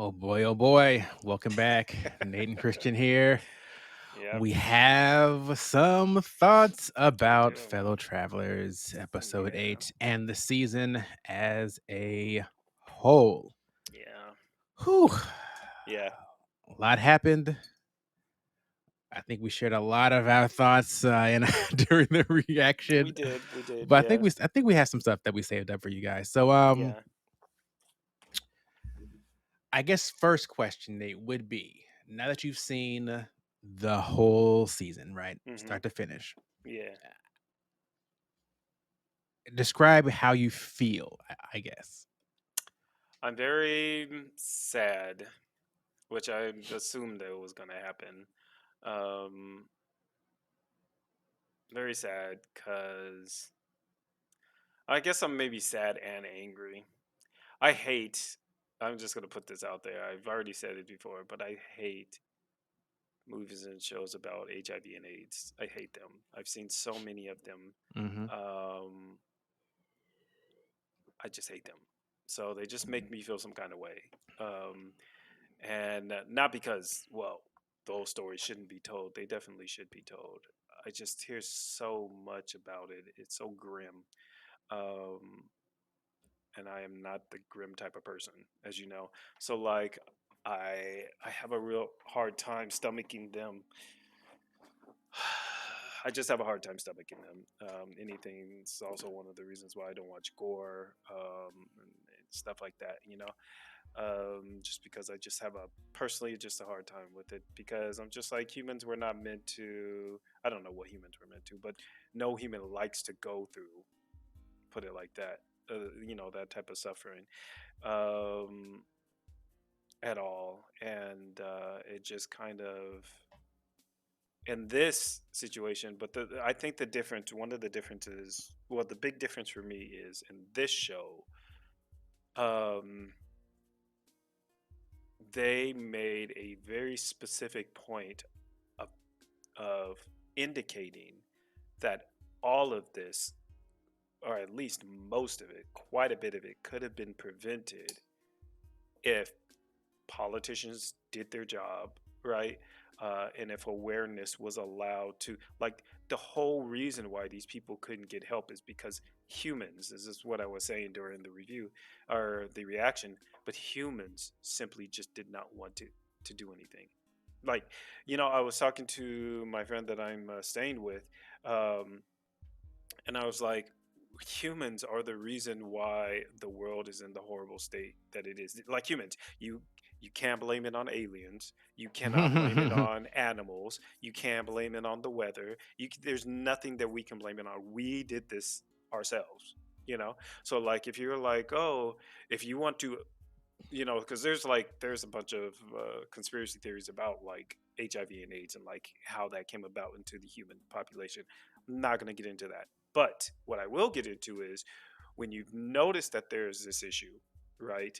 Oh boy. Welcome back. Nate and Christian here. Yep, We have some thoughts we about do. fellow travelers, episode Yeah, 8, and the season as a whole. yeah, Whew. yeah. A lot happened. I think we shared a lot of our thoughts during the We reaction, did, we did. but Yeah, I think we have some stuff that we saved up for you guys. So, yeah. I guess first question, Nate, would be now that you've seen the whole season, right? Hmm. Start to finish. Yeah. Describe how you feel, I guess. I'm very sad, which I assumed that was gonna happen. Um, Very sad because I guess I'm maybe sad and angry. I hate. I'm just gonna put this out there. I've already said it before, but I hate movies and shows about HIV and AIDS. I hate them. I've seen so many of them. Mhm. Um, I just hate them. So they just make me feel some kind of way. Um, and not because, well, those stories shouldn't be told. They definitely should be told. I just hear so much about it. It's so grim. Um, and I am not the grim type of person, as you know. So like I have a real hard time stomaching them. I just have a hard time stomaching them. Anything. It's also one of the reasons why I don't watch gore and stuff like that. Just because I just have a personally just a hard time with it because I'm just like humans were not meant to. I don't know what humans were meant to, but no human likes to go through. Put it like that. That type of suffering um, at all, and it just kind of in this situation, but I think the difference, one of the differences, well, the big difference for me is in this show, um, they made a very specific point of, of indicating that all of this, or at least most of it, quite a bit of it, could have been prevented if politicians did their job, right? And if awareness was allowed to, like, the whole reason why these people couldn't get help is because humans, this is what I was saying during the review or the reaction, but humans simply just did not want to do anything. Like, I was talking to my friend that I'm staying with, um, and I was like, humans are the reason why the world is in the horrible state that it is. Like humans, you can't blame it on aliens. You cannot blame it on animals. You can't blame it on the weather. There's nothing that we can blame it on. We did this ourselves. So like if you're like, oh, if you want to, because there's a bunch of conspiracy theories about like HIV and AIDS and like how that came about into the human population. I'm not going to get into that. But what I will get into is when you've noticed that there's this issue, right?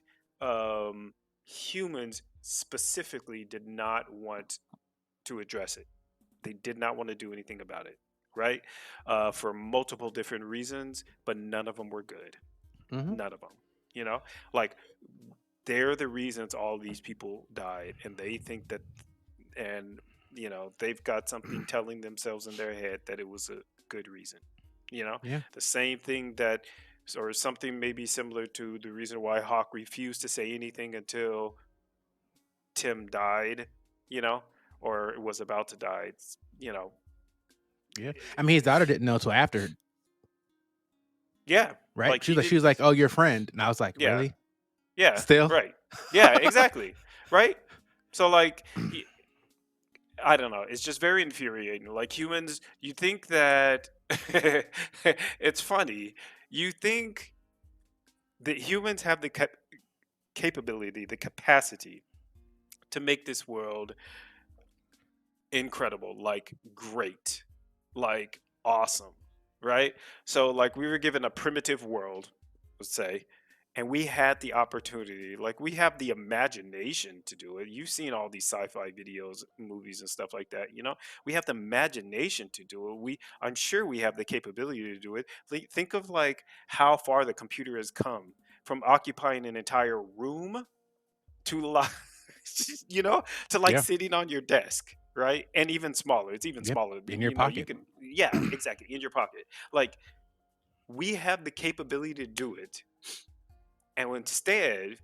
Humans specifically did not want to address it. They did not want to do anything about it, right? For multiple different reasons, but none of them were good. Mhm. None of them. You know, like they're the reasons all these people died, and they think that, and they've got something telling themselves in their head that it was a good reason. You know, Yeah. the same thing that, or something maybe similar to the reason why Hawk refused to say anything until Tim died. You know, or was about to die. Yeah. I mean, his daughter didn't know till after, Yeah, right? like he She did. was like, "Oh, your friend." And I was like, Yeah, "Really? yeah, Still?" right. Yeah, exactly. Right. So like I don't know. It's just very infuriating. Like humans, you think that it's funny. You think that humans have the capability, the capacity to make this world incredible, like great, like awesome, right? So, like, we were given a primitive world, let's say, and we had the opportunity, like, we have the imagination to do it. You've seen all these sci-fi videos, movies, and stuff like that. We have the imagination to do it. I'm sure we have the capability to do it. Think of like how far the computer has come from occupying an entire room to like you know, to like Yeah. sitting on your desk, right? And even smaller. It's even Yep. smaller. In your You know, you pocket. can, yeah, exactly, in your pocket. Like we have the capability to do it, and instead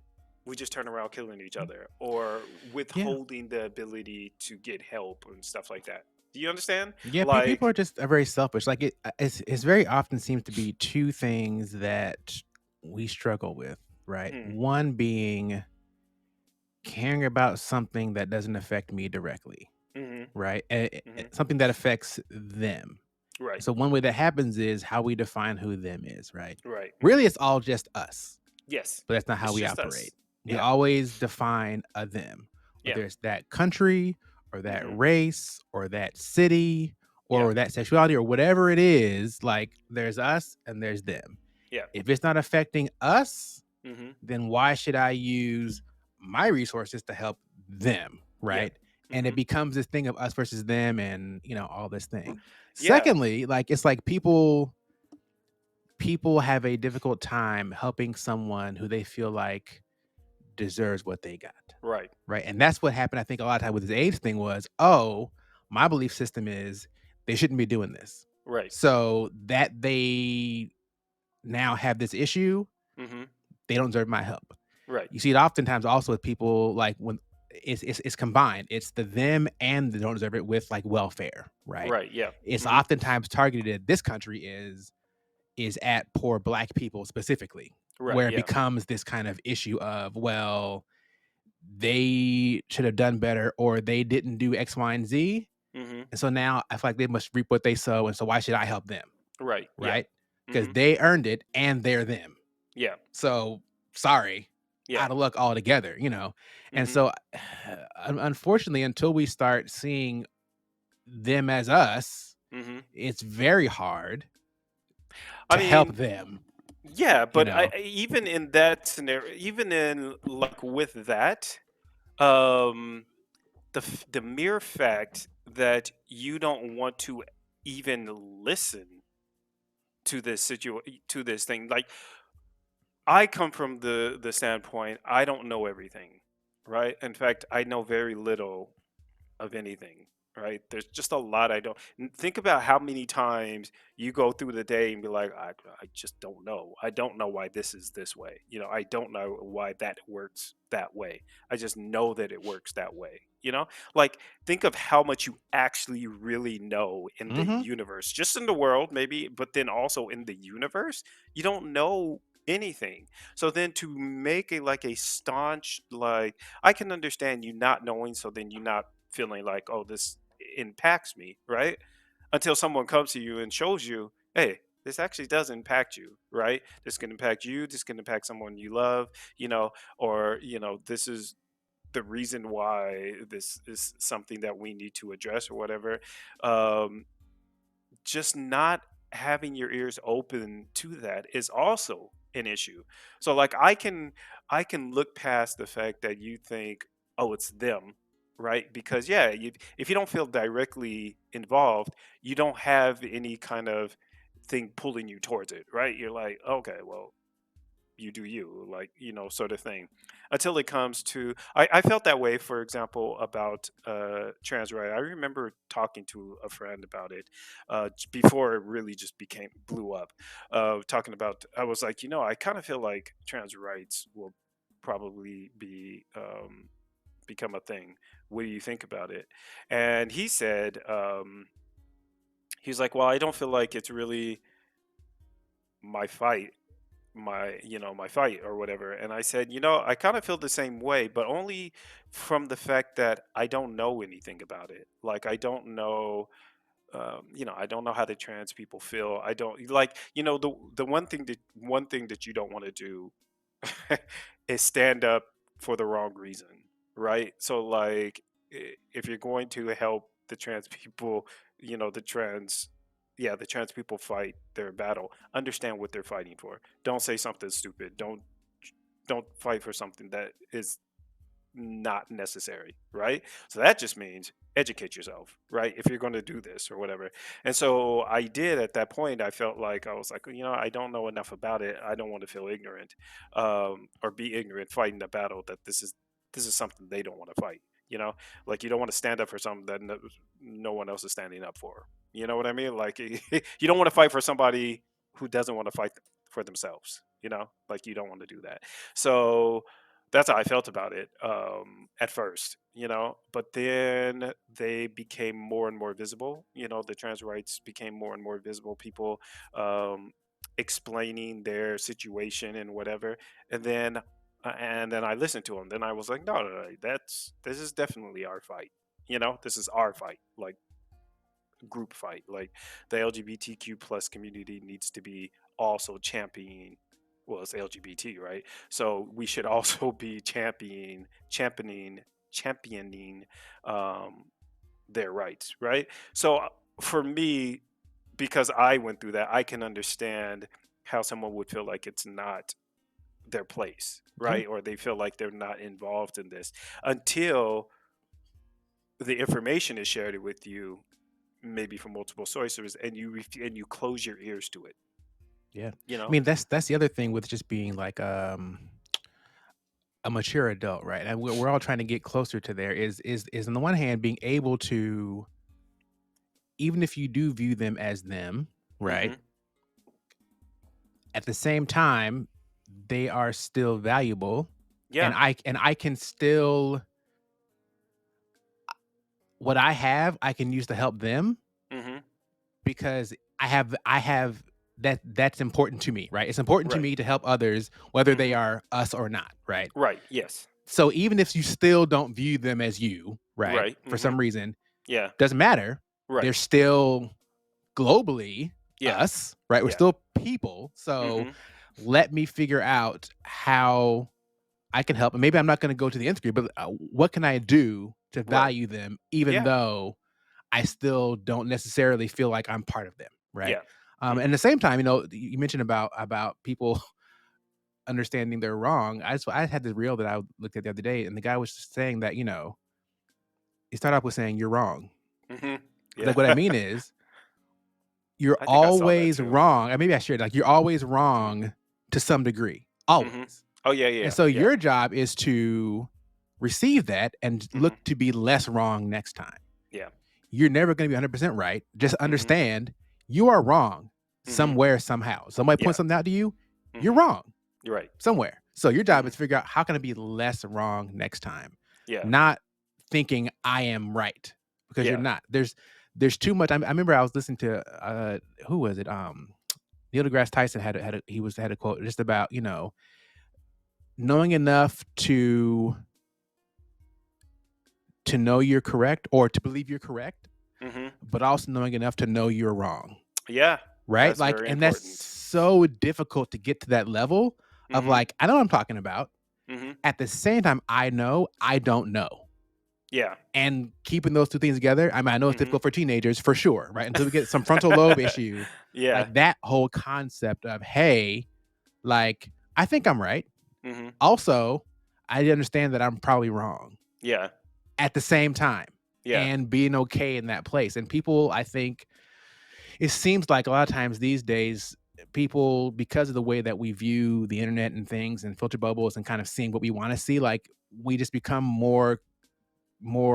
we just turn around killing each other or Yeah. withholding the ability to get help and stuff like that. Do you understand? Yeah, people Like, are just very selfish. Like it's very often seems to be two things that we struggle with, right? hmm, One being caring about something that doesn't affect me directly, hmm, right? hmm, Something that affects them. right, So one way that happens is how we define who them is, right? right, Really, hmm, it's all just us. yes, But that's not how it's we just operate. us. We Yeah, always define a them, yeah, whether it's that country or that hmm, race or that city yeah, or that sexuality or whatever it is. Like there's us and there's them. yeah, If it's not affecting us, hmm, then why should I use my resources to help them? yeah, Right. And it hmm, becomes this thing of us versus them and, all this thing. yeah, Secondly, like it's like people have a difficult time helping someone who they feel like deserves what they got, right, right? And that's what happened, I think, a lot of time with this AIDS thing was, oh, my belief system is they shouldn't be doing this. right, So that they now have this issue, hmm, they don't deserve my help. right, You see it oftentimes also with people like when it's combined. It's the them and the don't deserve it with like welfare, right? right, yeah, It's hmm, oftentimes targeted at this country is at poor black people specifically, right, where it yeah, becomes this kind of issue of, well, they should have done better or they didn't do X, Y, and Z. hmm, And so now I feel like they must reap what they sow. And so why should I help them? right, yeah, Right? Because hmm, they earned it and they're them. yeah, So sorry, yeah, out of luck altogether. And hmm, so unfortunately, until we start seeing them as us, hmm. it's very hard I to help mean, them, yeah, you but know. even in that scenario, even in like with that, um, the mere fact that you don't want to even listen to to this thing, like I come from the standpoint I don't know everything, right? In fact, I know very little of anything, right? There's just a lot I don't. Think about how many times you go through the day and be like, I just don't know. I don't know why this is this way. I don't know why that works that way. I just know that it works that way. Like think of how much you actually really know in the Mhm. universe, just in the world, maybe, but then also in the universe. You don't know anything. So then to make a like a staunch like I can understand you not knowing, so then you not feeling like, oh, this impacts me, right? Until someone comes to you and shows you, hey, this actually does impact you, right? This can impact you, this can impact someone you love, or, this is the reason why this is something that we need to address or whatever. Um, just not having your ears open to that is also an issue. So like I can look past the fact that you think, oh, it's them, right? Because yeah, if you don't feel directly involved, you don't have any kind of thing pulling you towards it, right? You're like, okay, well, you do you, like, sort of thing. Until it comes to, I felt that way, for example, about trans right. I remember talking to a friend about it before it really just became blew up. Talking about, I was like, I kind of feel like trans rights will probably become a thing. What do you think about it? And he said, he's like, well, I don't feel like it's really my fight my fight or whatever. And I said, I kind of feel the same way, but only from the fact that I don't know anything about it. Like I don't know, I don't know how the trans people feel. I don't like, the one thing that you don't want to do is stand up for the wrong reason, right? So like if you're going to help the trans people, the trans yeah, the trans people fight their battle, understand what they're fighting for. Don't say something stupid. Don't fight for something that is not necessary, right? So that just means educate yourself, right? If you're going to do this or whatever. And so I did at that point. I felt like I was like, I don't know enough about it. I don't want to feel ignorant or be ignorant fighting the battle that this is. this is something they don't want to fight. You know, like you don't want to stand up for something that no one else is standing up for. You know what I mean? Like you don't want to fight for somebody who doesn't want to fight for themselves. You know, like you don't want to do that. So that's how I felt about it at first, you know. But then they became more and more visible. You know, the trans rights became more and more visible. People um, explaining their situation and whatever, and then I listened to them. Then I was like, no, no, no, this is definitely our fight. You know, this is our fight, like group fight. Like the LGBTQ plus community needs to be also championing. Well, it's LGBT, right? So we should also be championing um, their rights, right? So for me, because I went through that, I can understand how someone would feel like it's not their place, Yeah. right? Or they feel like they're not involved in this until the information is shared with you, maybe from multiple sources, and and you close your ears to it. Yeah. You I know? mean, that's the other thing with just being like a mature adult, right? And we're all trying to get closer to there is on the one hand being able to, even if you do view them as them, right? Mm-hmm. At the same time, they are still valuable, and Yeah. I can still, what I have, I can use to help them Mm-hmm. because I have that's important to me, right? It's important to Right. me to help others whether they Mm-hmm. are us or not, right? Right. Yes. So even if you still don't view them as you, right? Right. For Mm-hmm. some reason, Yeah. doesn't matter. They're Right. still globally Yeah. us, right? We're Yeah. still people. So Mm-hmm. let me figure out how I can help. And maybe I'm not going to go to the nth degree, but what can I do to Right. value them, even Yeah. though I still don't necessarily feel like I'm part of them, right? Yeah. And Mm-hmm. at the same time, you mentioned about people understanding they're wrong. I had this reel that I looked at the other day, and the guy was just saying that he started off with saying you're wrong. Mm-hmm. Yeah. Like what I mean is you're I think I saw that always too. wrong. Maybe I shared like you're always Mm-hmm. wrong to some degree, Mm-hmm. always. Oh yeah. And Yeah. so Yeah. your job is to receive that and Mm-hmm. look to be less wrong next time. Yeah. You're never going to be 100% right. Just Mm-hmm. understand you are wrong Mm-hmm. somewhere, somehow. Somebody Yeah. points something out to you, you're Mm-hmm. wrong You're right. somewhere. So your job Mm-hmm. is to figure out how can I be less wrong next time, Yeah. not thinking I am right because you're Yeah. not. There's too much. I remember I was listening to who was it? Neil deGrasse Tyson had a quote just about knowing enough to know you're correct or to believe you're correct, Mm-hmm. but also knowing enough to know you're wrong, Yeah. right? That's Like, very and that's important. so difficult to get to that level of Mm-hmm. like, I know what I'm talking about. Mm-hmm. At the same time, I know I don't know. Yeah. And keeping those two things together, I mean, I know it's Mm-hmm. difficult for teenagers for sure, right? Until we get some frontal lobe issue, Yeah. like that whole concept of, hey, like, I think I'm right. Mm-hmm. Also, I understand that I'm probably wrong Yeah. at the same time Yeah. and being okay in that place. And people, I think, it seems like a lot of times these days, people, because of the way that we view the internet and things and filter bubbles and kind of seeing what we want to see, like we just become more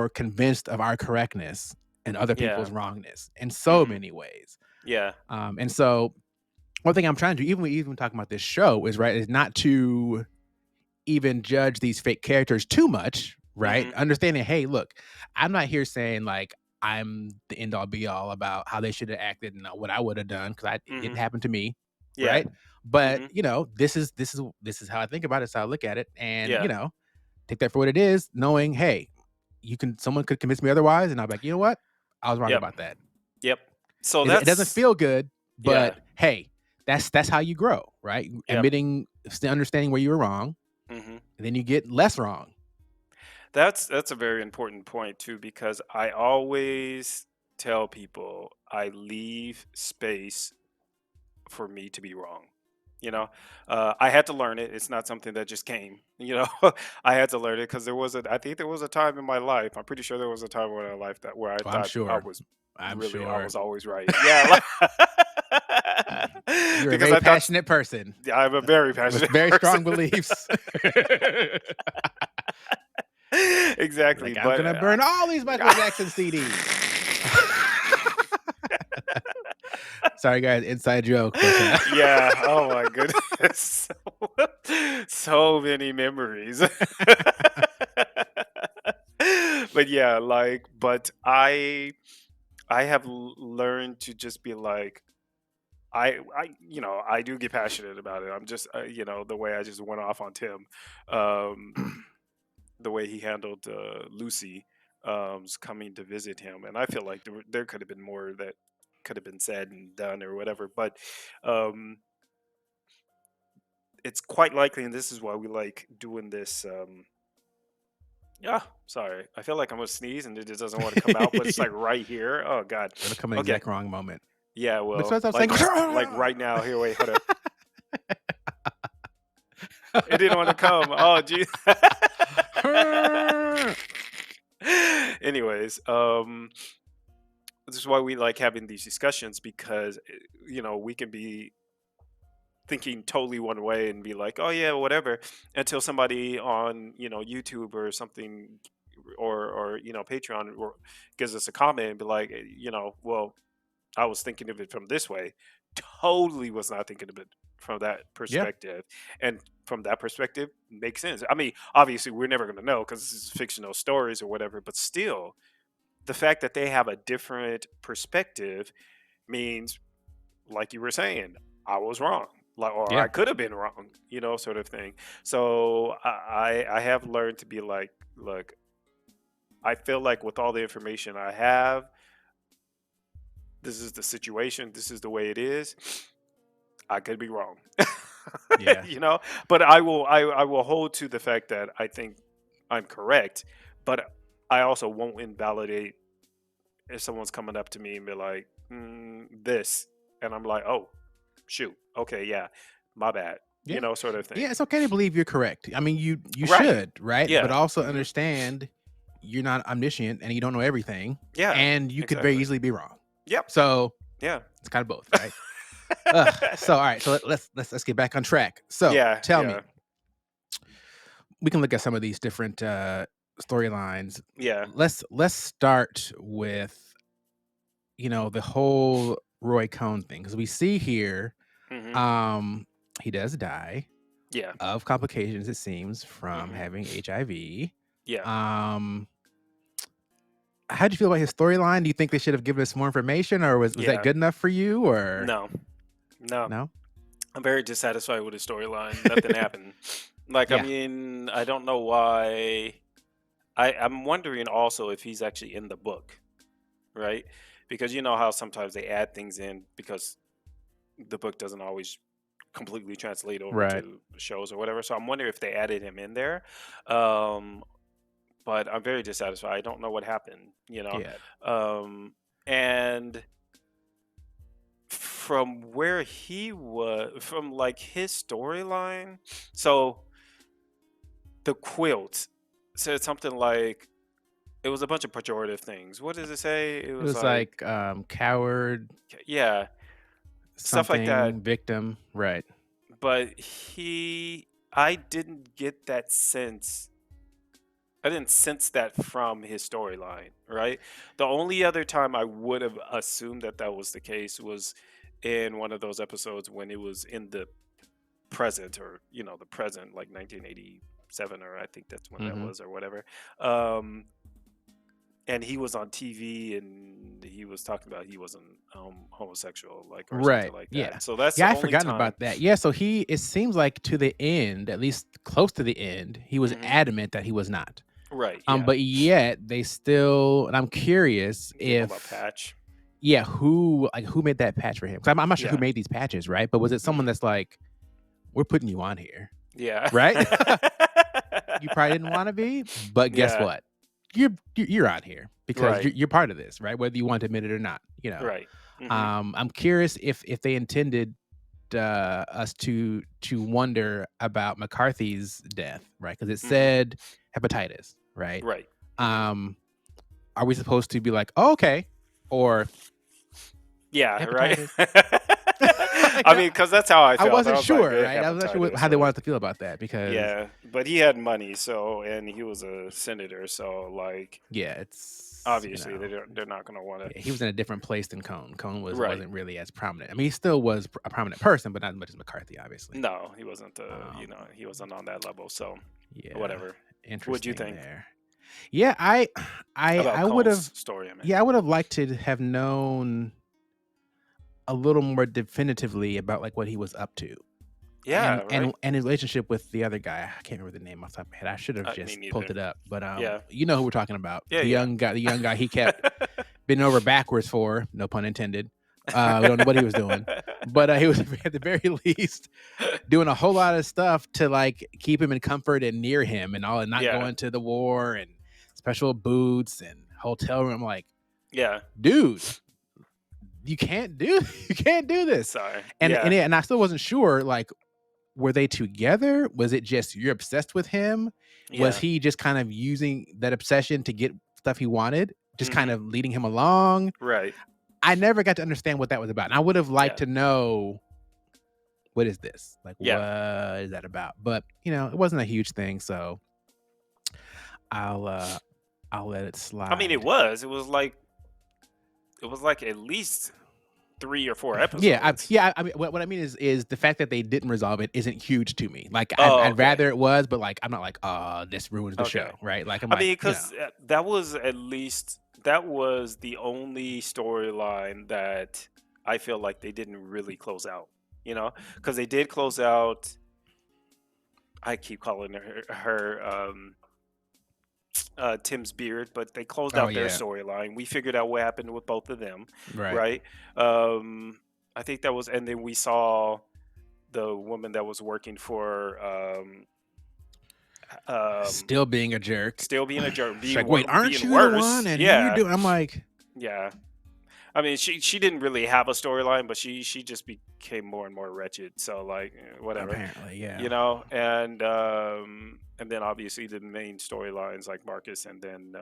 convinced of our correctness and other Yeah. people's wrongness in so Mm-hmm. many ways. Yeah. And so one thing I'm trying to do, even talking about this show, is not to even judge these fake characters too much, right? Mm-hmm. Understanding, hey, look, I'm not here saying like I'm the end all be all about how they should have acted and what I would have done because it Mm-hmm. didn't happen to me, Yeah. right? But Mm-hmm. this is how I think about it. So I look at it, and Yeah. take that for what it is, knowing, hey, someone could convince me otherwise, and I'll be like, you know what, I was wrong Yep. about that. Yep. So It doesn't that's feel good, yeah. but hey, that's how you grow, right? Yep. Admitting, understanding where you were wrong, Mm-hmm. and then you get less wrong. That's a very important point too, because I always tell people I leave space for me to be wrong. You know, I had to learn it. It's not something that just came. You know, I had to learn it because I think there was a time in my life. I'm pretty sure there was a time in my life that where I Oh, I'm thought I sure. was I'm I sure. was always right. Yeah, You're a because very I thought passionate person I'm a very with passionate very person. strong beliefs. Exactly, Like, I'm but gonna burn all these Michael Jackson CDs. Sorry, guys, inside joke, but yeah. Oh my goodness, so many memories. But yeah, like, but I have learned to just be like, I do get passionate about it. I'm just, the way I just went off on Tim, um, the way he handled Lucy, coming to visit him, and I feel like there could have been more that could have been said and done or whatever, but um, it's quite likely, and this is why we like doing this. Yeah, sorry, I feel like I'm gonna sneeze and it just doesn't want to come out, but it's like right here. Oh God. it'll come at the Okay. exact wrong moment. Yeah. But Well, so I'm saying, like right now. Here, wait, hold up. It didn't want to come. Oh, gee. Anyways, this is why we like having these discussions because we can be thinking totally one way and be like, oh yeah, whatever, until somebody on YouTube or something, or Patreon, or gives us a comment and be like, well, I was thinking of it from this way. Totally was not thinking of it from that yeah, perspective. And from that perspective, makes sense. I mean, obviously, we're never going to know because this is fictional stories or whatever, but still, the fact that they have a different perspective means, like you were saying, I was wrong. Like, or yeah, I could have been wrong, sort of thing. So I have learned to be like, look, I feel like with all the information I have, this is the situation, this is the way it is. I could be wrong. yeah, you know, but I will hold to the fact that I think I'm correct, but I also won't invalidate if someone's coming up to me and be like, this, and I'm like, oh, shoot, okay, yeah, my bad, yeah, sort of yeah. thing. It's okay to believe you're correct. I mean, you Right. should, right? But Yeah. also Hmm. understand you're not omniscient and you don't know everything, Yeah. and you could very Exactly. easily be wrong. Yep. So Yeah. it's kind of both, right? So all right, so let's get back on track. So Yeah. tell me, Yeah. we can look at some of these different storylines. Yeah. Let's start with the whole Roy Cohn thing because we see here, Hmm. um, he does die Yeah. of complications. It seems from Hmm. having HIV. Yeah. Um, how do you feel about his storyline? Do you think they should have given us more information, or was that Yeah. good enough for you, or No. No. no? I'm very dissatisfied with the storyline. Nothing happened. Like, I Yeah, mean, I don't know why. I'm wondering also if he's actually in the book, right? Because you know how sometimes they add things in because the book doesn't always completely translate over right. to shows or whatever. So I'm wondering if they added him in there. Um, but I'm very dissatisfied. I don't know what happened. Yeah, Um, and from where he was, from like his storyline, so the quilt said something like, it was a bunch of pejorative things. What does it say? It it was was like, like coward yeah, stuff like that. something victim, right? But I didn't get that sense. I didn't sense that from his storyline, right? The only other time I would have assumed that that was the case was in one of those episodes when it was in the present, or the present, like 1987, or I think that's when that Hmm. was, or whatever. Um, and he was on TV and he was talking about he wasn't homosexual, like, or something Right. like Yeah. that. So that's Yeah, the I only forgotten time. about that. Yeah, so it seems like to the end, at least close to the end, he was Hmm. adamant that he was not. Right. Yeah. But yet they still, and I'm curious Give him a if, patch. yeah, who made that patch for him? 'Cause I'm not sure who Yeah. made these patches, right? But was it someone Hmm. that's like, we're putting you on here, Yeah. right? You probably didn't want to be, but guess Yeah. what? You're on here because Right. you're part of this, right? Whether you want to admit it or not. Right. Hmm. I'm curious if they intended us to wonder about McCarthy's death, right? Because it Hmm. said hepatitis, right? Right. Hmm. Um, are we supposed to be like, oh, okay, or Yeah. Right. hepatitis? I mean, because that's how I I felt. I wasn't was like sure, right? I was not sure hepatitis how they or wanted to feel about that because yeah, but he had money, so and he was a senator, so like yeah, it's obviously they're not gonna want to. yeah, he was in a different place than Cone. Cone Right. wasn't really as prominent. I mean, he still was a prominent person, but not as much as McCarthy, obviously. No, he wasn't. Um, He wasn't on that level. So yeah, whatever. What'd you interesting think there. Yeah, I about I would Cone's have story? I mean, yeah, I would have liked to have known a little more definitively about like what he was up to. yeah, right. And his relationship with the other guy. I can't remember the name off the top of my head. I should have Me just pulled neither. it up, but Yeah, you know who we're talking about. yeah, yeah. The young guy he kept bending over backwards for, no pun intended. We don't know what he was doing, but he was at the very least doing a whole lot of stuff to like keep him in comfort and near him and all, and not Yeah, going to the war and special boots and hotel room. Like, yeah. dude, you can't do this. Sorry. Yeah, And I still wasn't sure like were they together? Was it just you're obsessed with him? Was yeah. he just kind of using that obsession to get stuff he wanted, just kind Hmm. of leading him along? Right. I never got to understand what that was about. And I would have liked Yeah, to know what is this? Like yeah. what is that about? But, it wasn't a huge thing, so I'll uh I'll let it I mean, it slide. was. It was like at least 3 or 4 episodes. I mean, what I mean is the fact that they didn't resolve it isn't huge to me. Like Oh, I'd okay. rather it was, but like I'm not like, oh, this ruins the Okay. show, right? Like I'm I like, mean, because that was at least that was the only storyline that I feel like they didn't really close out. Because they did close out. I keep calling her Tim's beard, but they closed oh out their yeah, storyline. We figured out what happened with both of them, right. right? Um, I think that was, and then we saw the woman that was working for um, Still being a jerk. still being a jerk, She's like, wait, aren't being you the one? worse. And you're Yeah, doing. I'm like, yeah. I mean, she didn't really have a storyline, but she just became more and more wretched. So like, whatever, apparently, yeah, and then obviously the main storylines like Marcus and then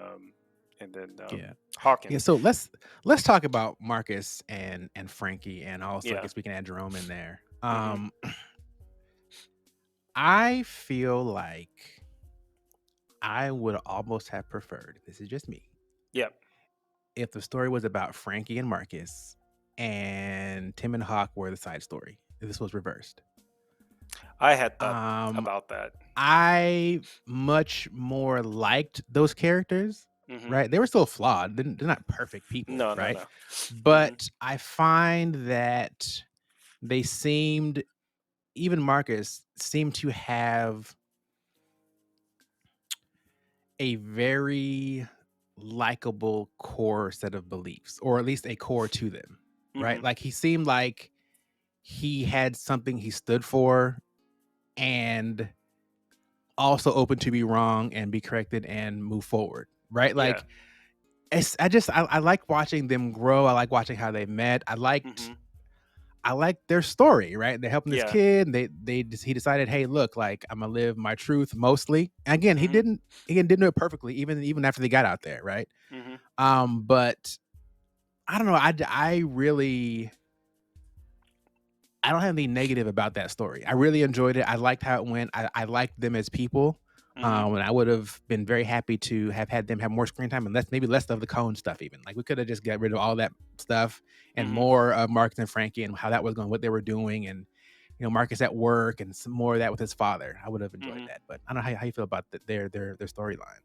yeah, yeah. Hawkins. So let's talk about Marcus and Frankie, and also I Yeah. guess we can add Jerome in there. Hmm. I feel like I would almost have preferred. This is just me. Yep. If the story was about Frankie and Marcus, and Tim and Hawk were the side story. If this was reversed. I had thought Um, about that. I much more liked those characters, Hmm. right? They were still flawed. They're not perfect people, No, no, right? no. Hmm. But I find that they seemed, even Marcus seemed to have a very likable core set of beliefs, or at least a core to them, right? Hmm. Like he seemed like he had something he stood for, and also open to be wrong and be corrected and move forward, right? Yeah. Like I like watching them grow. I like watching how they met. Hmm. I liked their story, right? They're helping this Yeah. kid, and he decided, hey, look, like I'm gonna live my truth mostly. And again, Hmm. he didn't do it perfectly, even after they got out there, right? Hmm. But I don't know. I really I don't have anything negative about that story. I really enjoyed it. I liked how it went. I liked them as people. Hmm. And I would have been very happy to have had them have more screen time and maybe less of the Cone stuff. Even like we could have just got rid of all that stuff and Hmm. more of Marcus and Frankie and how that was going, what they were doing, and Marcus at work and some more of that with his father. I would have enjoyed Hmm. that. But I don't know how you feel about their storyline.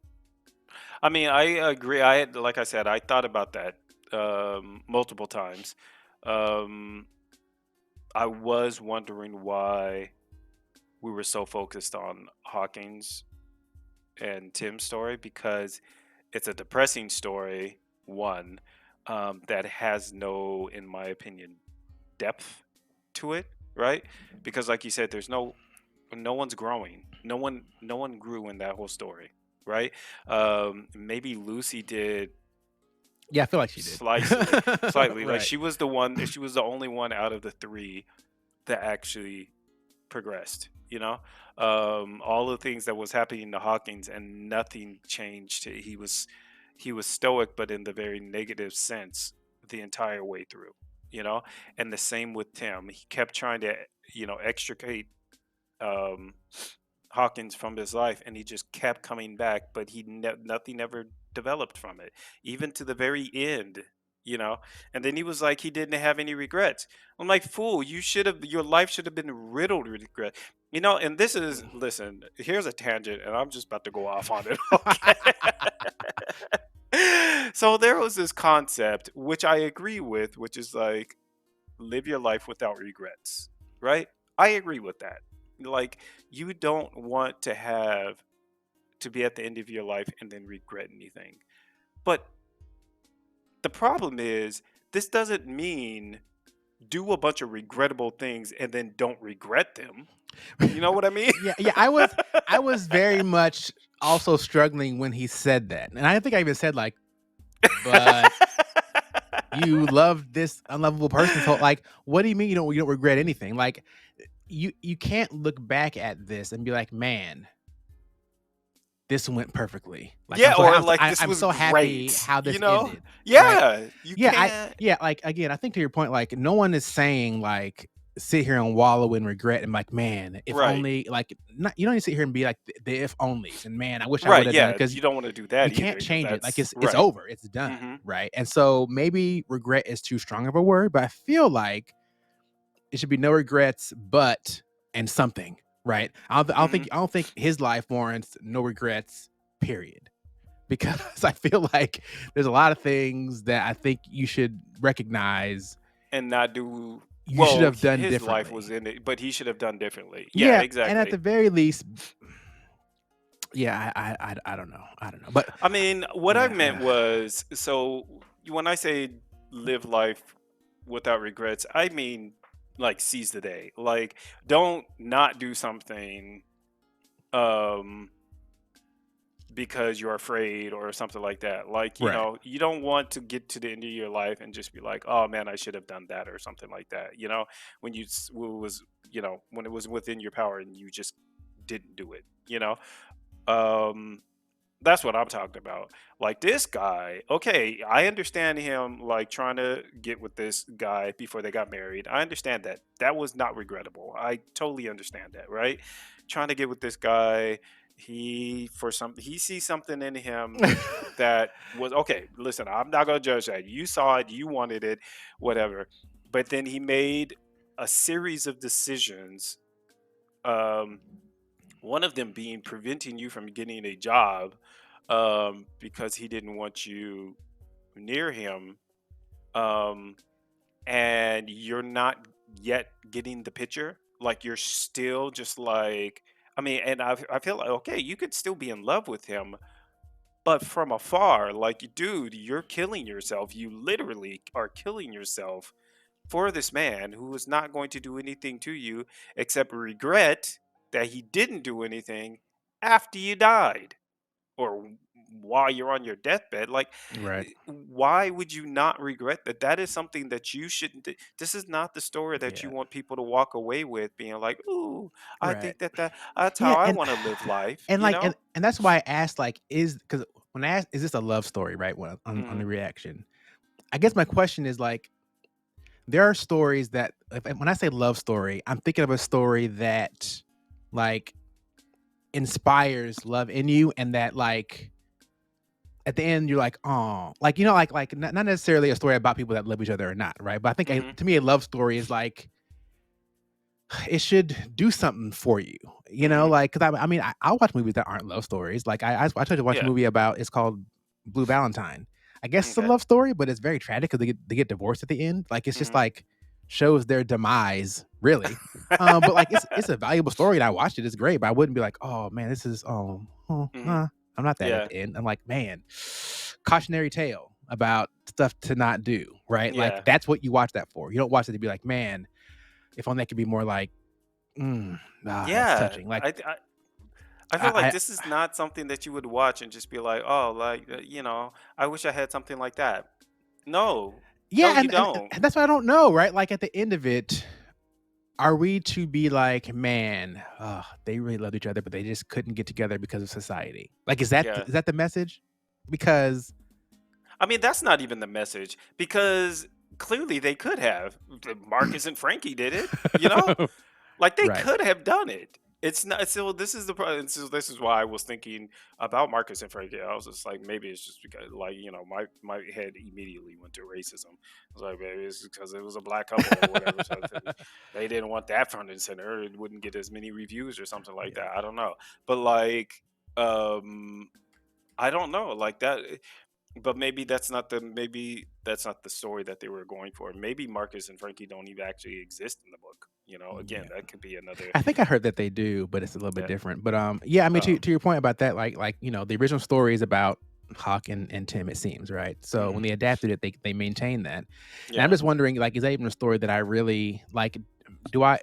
I mean, I agree. Like I said, I thought about that multiple times. Um, I was wondering why we were so focused on Hawkins and Tim's story because it's a depressing story, one, that has no, in my opinion, depth to it, right? Because like you said, no one's growing. No one grew in that whole story, right? Maybe Lucy did Yeah, I feel like she did. slightly. Like Right. she was the only one out of the three that actually progressed. All the things that was happening to Hawkins and nothing changed. He was stoic, but in the very negative sense the entire way through. you know. And the same with Tim. He kept trying to, extricate um, Hawkins from his life, and he just kept coming back, but nothing ever developed from it, even to the very end, you know. And then he was like, he didn't have any regrets. I'm like, fool, your life should have been riddled with regret, you know. And this is, listen, here's a tangent, and I'm just about to go off on it, okay? So there was this concept, which I agree with, which is like, live your life without regrets, right? I agree with that. Like, you don't want to be at the end of your life and then regret anything. But the problem is, this doesn't mean do a bunch of regrettable things and then don't regret them. You know what I mean? Yeah, yeah, I was very much also struggling when he said that, and I think I even said, like, "But you love this unlovable person, so, like, what do you mean you don't regret anything?" Like, you can't look back at this and be like, "Man, this went perfectly." Like, Yeah, I'm so or ha like, this I'm was so happy great, how you this know? ended, right? Yeah, you can't. Yeah, like, again, I think to your point, like, no one is saying, like, sit here and wallow in regret and like, "Man, if Right. only," like, not you don't need to sit here and be like the if onlys, and, "Man, I wish I Right, woulda done it," yeah, because you don't wanna do you that can't either, because change it, like, that's it's right. over, it's done, Mhm. right? And so, maybe regret is too strong of a word, but I feel like it should be no regrets, but and something, right? Mhm. I don't think his life warrants no regrets, period. Because I feel like there's a lot of things that I think you should recognize And not do you should well, have done his life was differently. in it, but he should have done differently. Yeah, Yeah, and at exactly. the very least, yeah, I don't know, but I mean, what I yeah, meant yeah, was, so when I say live life without regrets, I mean, like, seize the day. Like, don't not do something um because you're afraid or something like that. Like, right, you don't want to get to the end of your life and just be like, "Oh man, I should have done that," or something like that. When when it was within your power and you just didn't do it. Um, that's what I'm talking about. Like, this guy, okay, I understand him, like, trying to get with this guy before they got married. I understand that. That was not regrettable. I totally understand that, right? Trying to get with this guy, he sees something in him that was okay. Listen, I'm not gonna judge that. You saw it, you wanted it, whatever. But then he made a series of decisions. Um, one of them being preventing you from getting a job, because he didn't want you near him, um, and you're not yet getting the picture. Like, you're still just like, I mean, and I feel like, okay, you could still be in love with him, but from afar, like, dude, you're killing yourself. You literally are killing yourself for this man who is not going to do anything to you except regret that he didn't do anything after you died, or while you're on your deathbed. Like, right, why would you not regret that? That is something that you shouldn't this is not the story that you yeah, want people to walk away with, being like, "Ooh, I right, think that's how yeah, I want to live life," and like, and that's why I asked, like, is because when I asked, is this a love story, right? When on Hmm. the reaction, I guess my question is like, there are stories that when I say love story, I'm thinking of a story that like inspires love in you and that like at the end you're like, oh, like like not necessarily a story about people that love each other or not, right? But I think Hmm. to me a love story is like it should do something for you, Hmm. like because I mean I'll watch movies that aren't love stories. Like I tried to watch a Yeah. movie about it's called Blue Valentine. I guess it's a Okay. love story, but it's very tragic because they get divorced at the end. Like it's just Hmm. like shows their demise, really. But like it's a valuable story, and I watched it. It's great, but I wouldn't be like, oh man, this is Hmm. I'm not that at Yeah. the end. I'm like, man, cautionary tale about stuff to not do, right? Like Yeah. that's what you watch that for. You don't watch it to be like, man, if only that could be more like, that's Yeah. touching. Like I feel like I this is not something that you would watch and just be like, "Oh, like, I wish I had something like that." No. No, yeah, you and don't. and that's what I don't know, right? Like at the end of it, are we to be like, man, they really loved each other, but they just couldn't get together because of society? Like, Yeah. is that the message? Because I mean, that's not even the message, because clearly they could have. Marcus and Frankie did it, you know? Like, they Right. could have done it. It's not, so this is the problem. So this is why I was thinking about Marcus and Frankie. I was just like, maybe it's just because, like, my head immediately went to racism. I was like, maybe it's because it was a black couple or whatever. So they didn't want that front and center. It wouldn't get as many reviews or something like Yeah. that. I don't know. But like, um, I don't know. Like that. But maybe that's not the story that they were going for. Maybe Marcus and Frankie don't even actually exist in the book. Again, Yeah. that could be another. I think I heard that they do, but it's a little bit Yeah. different. But, yeah, I mean, Oh. to your point about that, the original story is about Hawk and Tim, it seems, right? So when Hmm. they adapted it, they maintained that. And I'm Yeah. just wondering, like, is that even a story that I really like? Do I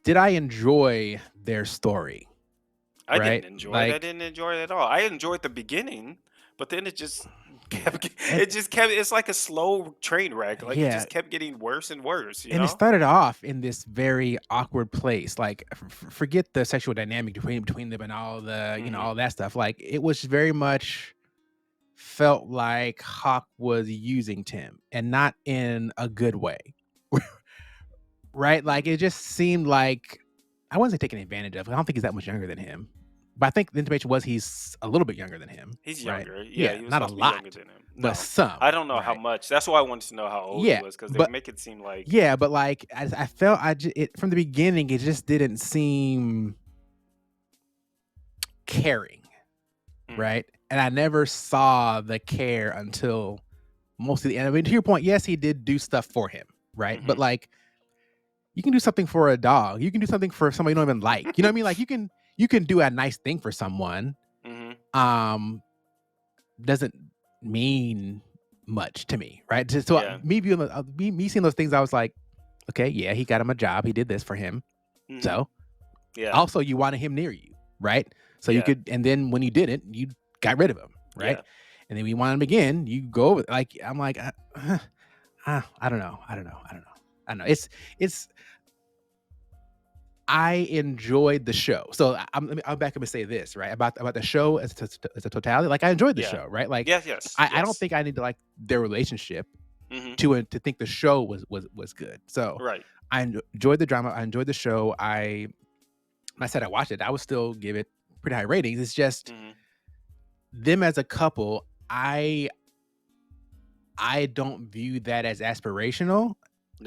did I enjoy their story, I didn't right? enjoy it. I Like, didn't enjoy it at all. I enjoyed the beginning, but then it just yeah, kept. and It just kept. It's like a slow train wreck. Like it yeah, just kept getting worse and worse. You and it know. started off in this very awkward place. Like, forget the sexual dynamic between them and all the Hmm. all that stuff. Like, it was very much felt like Hawk was using Tim, and not in a good way, right? Like, it just seemed like I wasn't taking advantage of. I don't think he's that much younger than him, but I think the intimation was he's a little bit younger than him, He's right? younger. Yeah, Yeah, he was not a supposed to be younger lot, than him. but No, I some, don't know how right? much. That's why I wanted to know how old he Yeah, was because they but make it seem like. yeah, but like I felt it from the beginning, it just didn't seem caring, Mm, right? And I never saw the care until most of the end. I mean, to your point, yes, he did do stuff for him, right? But mhm. like, you can do something for a dog. You can do something for somebody you don't even like. You know what I mean? Like, you can do a nice thing for someone. Mhm. Um, doesn't mean much to me, right? Just so Yeah. me viewing me seeing those things, I was like, okay, yeah, he got him a job. He did this for him. Mhm. So Yeah. also, you wanted him near you, right? So you Yeah. could, and then when you didn't, you got rid of him, right? Yeah. And then we want him again. You go over, like, I'm like, I don't know, I don't know. It's I enjoyed the show. So I'm back up and say this, right? About the show as a totality. Like, I enjoyed the Yeah. show, right? Like, Yes, yes, I don't yes. think I need to like their relationship Mhm. to think the show was good. So Right. I enjoyed the drama. I enjoyed the show. I said I watched it. I would still give it pretty high ratings. It's just Mhm. them as a couple. I don't view that as aspirational,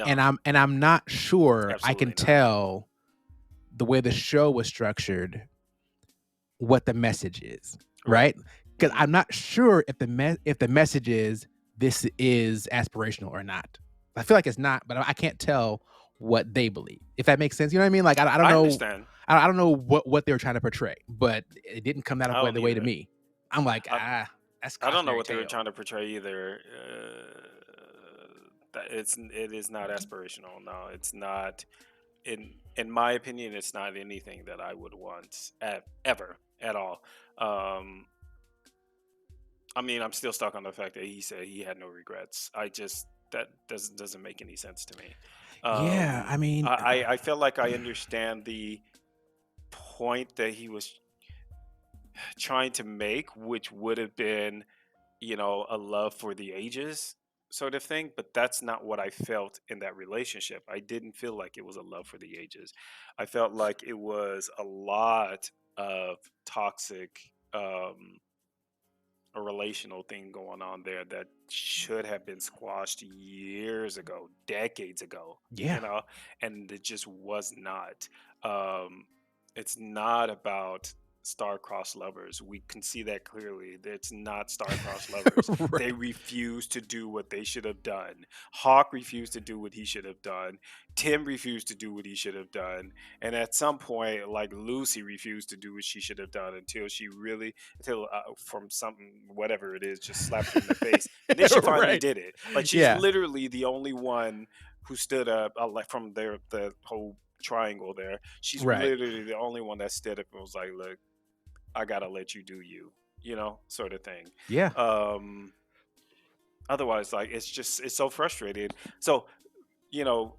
and No, I'm not sure I can absolutely not. tell the way the show was structured what the message is, Right. right? Because Mhm. I'm not sure if the message is this is aspirational or not. I feel like it's not, but I can't tell what they believe. If that makes sense, you know what I mean? Like, I don't I know, understand. I don't know what they were trying to portray, but it didn't come out I of don't the way to either. me. I'm like, I that's I don't know cautionary what they were tale. trying to portray either. That it is not aspirational. No, it's not. In my opinion, it's not anything that I would want ever at all. Um, I mean, I'm still stuck on the fact that he said he had no regrets. I just that doesn't make any sense to me. Yeah, I mean, I feel like I understand the point that he was trying to make, which would have been, a love for the ages sort of thing, but that's not what I felt in that relationship. I didn't feel like it was a love for the ages. I felt like it was a lot of toxic, um a relational thing going on there that should have been squashed years ago, decades ago, yeah, and it just was not. Um, it's not about star-crossed lovers. We can see that clearly. It's not star-crossed lovers. They right, refuse to do what they should have done. Hawk refused to do what he should have done. Tim refused to do what he should have done. And at some point, like Lucy refused to do what she should have done until she really until from something whatever it is just slapped her in the face and then she finally right, did it. Like she's yeah, literally the only one who stood up, like from the whole triangle there, she's right, literally the only one that stood up and was like, look, I gotta let you do you, sort of thing. yeah, um Otherwise, like, it's so frustrating. So, you know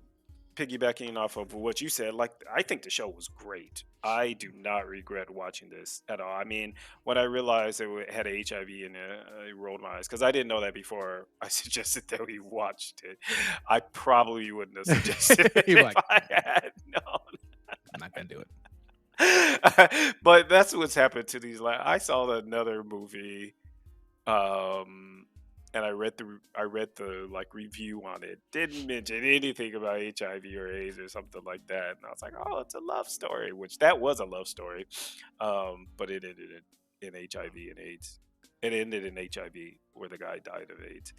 piggybacking off of what you said, like I think the show was great. I do not regret watching this at all. I mean, when I realized it had HIV in it, I rolled my eyes because I didn't know that before I suggested that we watched it. I probably wouldn't have suggested it You're if like, I had known. I'm not gonna do it. But that's what's happened to these. Like, I saw another movie, um, and I read the like review on it. Didn't mention anything about HIV or AIDS or something like that. And I was like, oh, it's a love story, which that was a love story. But it ended in HIV and AIDS. It ended in HIV where the guy died of AIDS.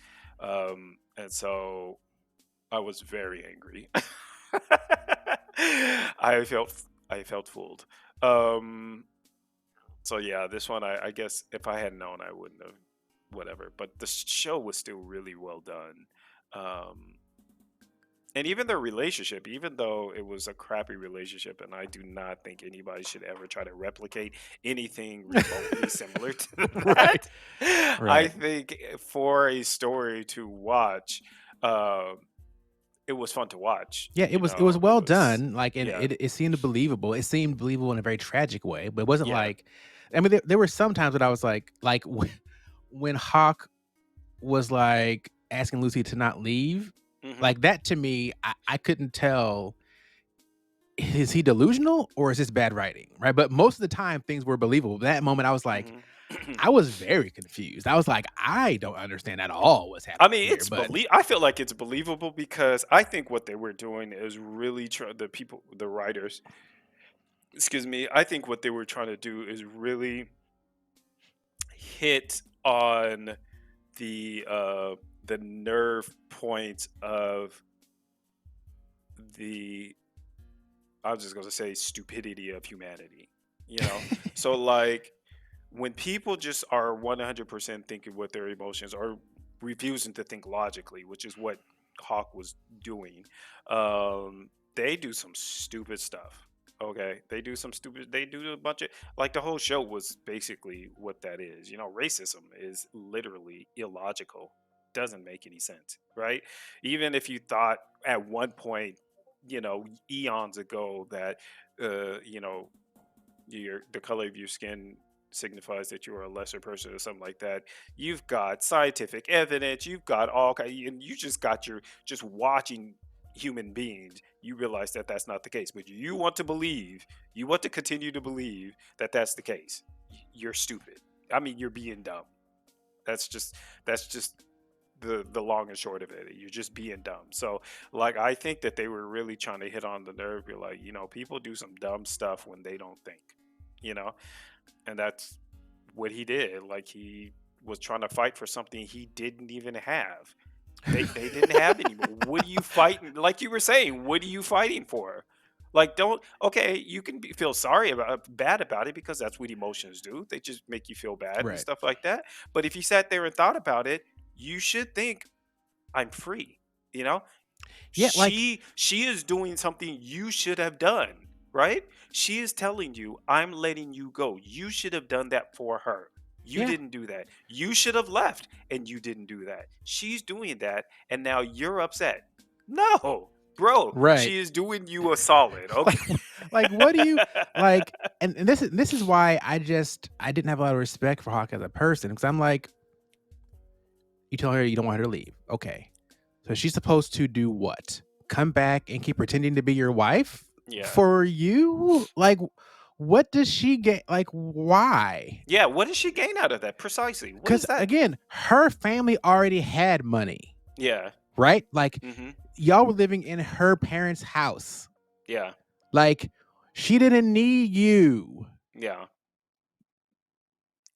And so I was very angry. I felt I felt fooled. Um, so yeah, this one I guess if I had known I wouldn't have whatever. But the show was still really well done. Um, and even their relationship, even though it was a crappy relationship, and I do not think anybody should ever try to replicate anything remotely similar to Right, that. I right. think for a story to watch, um, it was fun to watch. Yeah, You it was know, it well was done, like, and yeah, it seemed believable. It seemed believable in a very tragic way, but it wasn't yeah. like, I mean, there were some times that I was like, when Hawk was, like, asking Lucy to not leave, Hmm. like, that to me, I couldn't tell, is he delusional or is this bad writing, right? But most of the time, things were believable. That moment, I was like, Hmm. I was very confused. I was like, "I don't understand at all what's I happening mean, here," but I feel like it's believable because I think what they were doing is really the people, the writers, excuse me. I think what they were trying to do is really hit on the uh the nerve points of the I was just going to say stupidity of humanity. You know, so like when people just are 100% thinking with their emotions or refusing to think logically, which is what Hawk was doing, they do some stupid stuff. Okay, they do a bunch of like the whole show was basically what that is. You know, racism is literally illogical, doesn't make any sense, right? Even if you thought at one point, you know, eons ago that, you know, the color of your skin signifies that you are a lesser person or something like that. You've got scientific evidence. You've got and you just got your just watching human beings. You realize that that's not the case, but you want to believe. You want to continue to believe that that's the case. You're stupid. I mean, you're being dumb. That's just the long and short of it. You're just being dumb. So like I think that they were really trying to hit on the nerve. You're like, you know, people do some dumb stuff when they don't think, you know, and that's what he did. Like he was trying to fight for something he didn't even have. They didn't have anymore. What are you fighting? Like you were saying, what are you fighting for? Like don't okay, you can feel sorry about bad about it because that's what emotions do. They just make you feel bad and right. stuff like that. But if you sat there and thought about it, you should think I'm free. You know, Yeah, like, she is doing something you should have done, right? She is telling you, I'm letting you go. You should have done that for her. You yeah, didn't do that. You should have left and you didn't do that. She's doing that and now you're upset. No, bro, right. she is doing you a solid, okay? Like, what do you like? And this is why I didn't have a lot of respect for Hawk as a person, because I'm like, you tell her you don't want her to leave, okay? So she's supposed to do what? Come back and keep pretending to be your wife Yeah. for you? Like, what does she get? Like, why? Yeah, what does she gain out of that? Precisely. What Because is that? again, her family already had money, Yeah. right? Like, Mhm. y'all were living in her parents' house. Yeah. Like, she didn't need you. Yeah.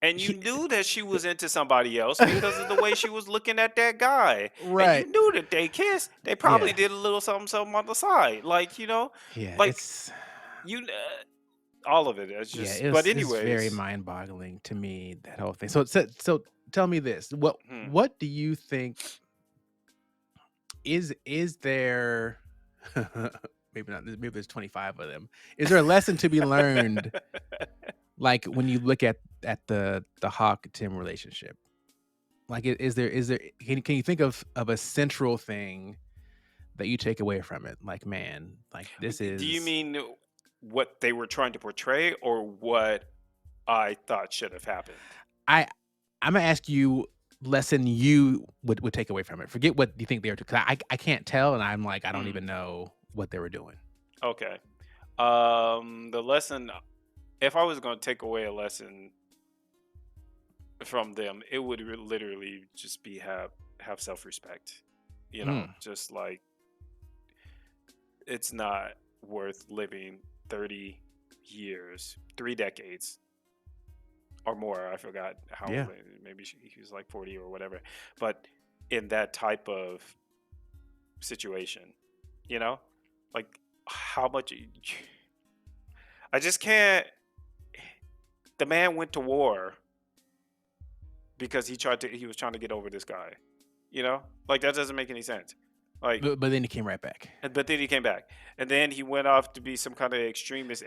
And you She, knew that she was into somebody else because of the way she was looking at that guy. And you right. knew that they kissed. They probably Yeah. did a little something, something on the side. Like, you know, Yeah. like you, all of it. It's Yeah, just, but it's very anyways, mind-boggling to me, that whole thing. So tell me this. hmm. What do you think, is there, maybe not, maybe there's 25 of them. Is there a lesson to be learned, like, when you look at the Hawk Tim relationship? Like, is there, can you think of a central thing that you take away from it? Like, man, like this Do you is mean what they were trying to portray or what I thought should have happened? I I'm gonna ask you lesson you would take away from it. Forget what you think they were because I can't tell and I'm like, I don't Mm, even know what they were doing. okay. The lesson, if I was going to take away a lesson from them, it would literally just be have self respect. You know, Mm, just like it's not worth living 30 years, 3 decades or more. I forgot how yeah. old. Maybe he was like 40 or whatever. But in that type of situation, you know, like how much I just can't. The man went to war because he was trying to get over this guy. You know, like that doesn't make any sense. Like, But then he came right back. but then he came back, and then he went off to be some kind of extremist,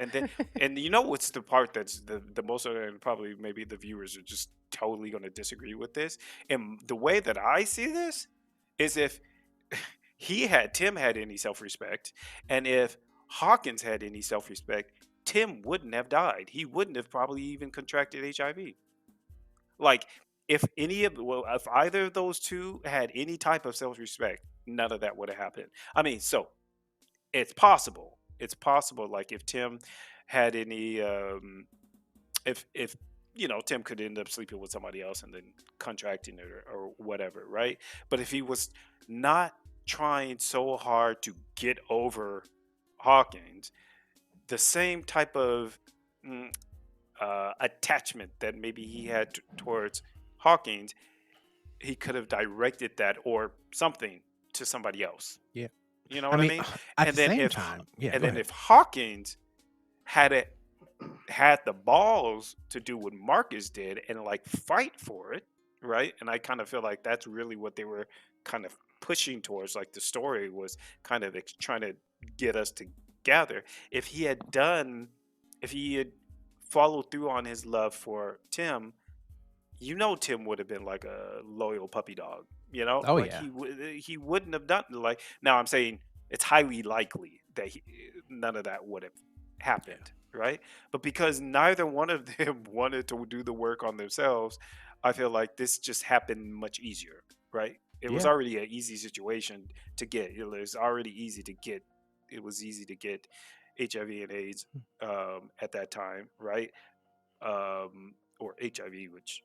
and you know what's the part that's the most, and probably maybe the viewers are just totally going to disagree with this, and the way that I see this is if Tim had any self-respect, and if Hawkins had any self-respect, Tim wouldn't have died. He wouldn't have probably even contracted HIV. Like, if either of those two had any type of self-respect, none of that would have happened. I mean, so it's possible. It's possible. Like if Tim had any, if Tim could end up sleeping with somebody else and then contracting it or whatever, right? But if he was not trying so hard to get over Hawkins, the same type of mm, attachment that maybe he had towards Hawkins, he could have directed that or something to somebody else. Yeah. You know I what I mean, mean? at the And then same if time, yeah, and go then ahead. if Hawkins had it had the balls to do what Marcus did and like fight for it, right? And I kind of feel like that's really what they were kind of pushing towards. Like the story was kind of trying to get us to gather. If he had done, if he had followed through on his love for Tim, Tim would have been like a loyal puppy dog. Oh Like yeah. he wouldn't have done like. Now I'm saying it's highly likely that none of that would have Yeah. happened, right? But because neither one of them wanted to do the work on themselves, I feel like this just happened much easier, right? It was Yeah. already an easy situation to get. It was already easy to get. It was easy to get HIV and AIDS at that time, right? Or HIV, which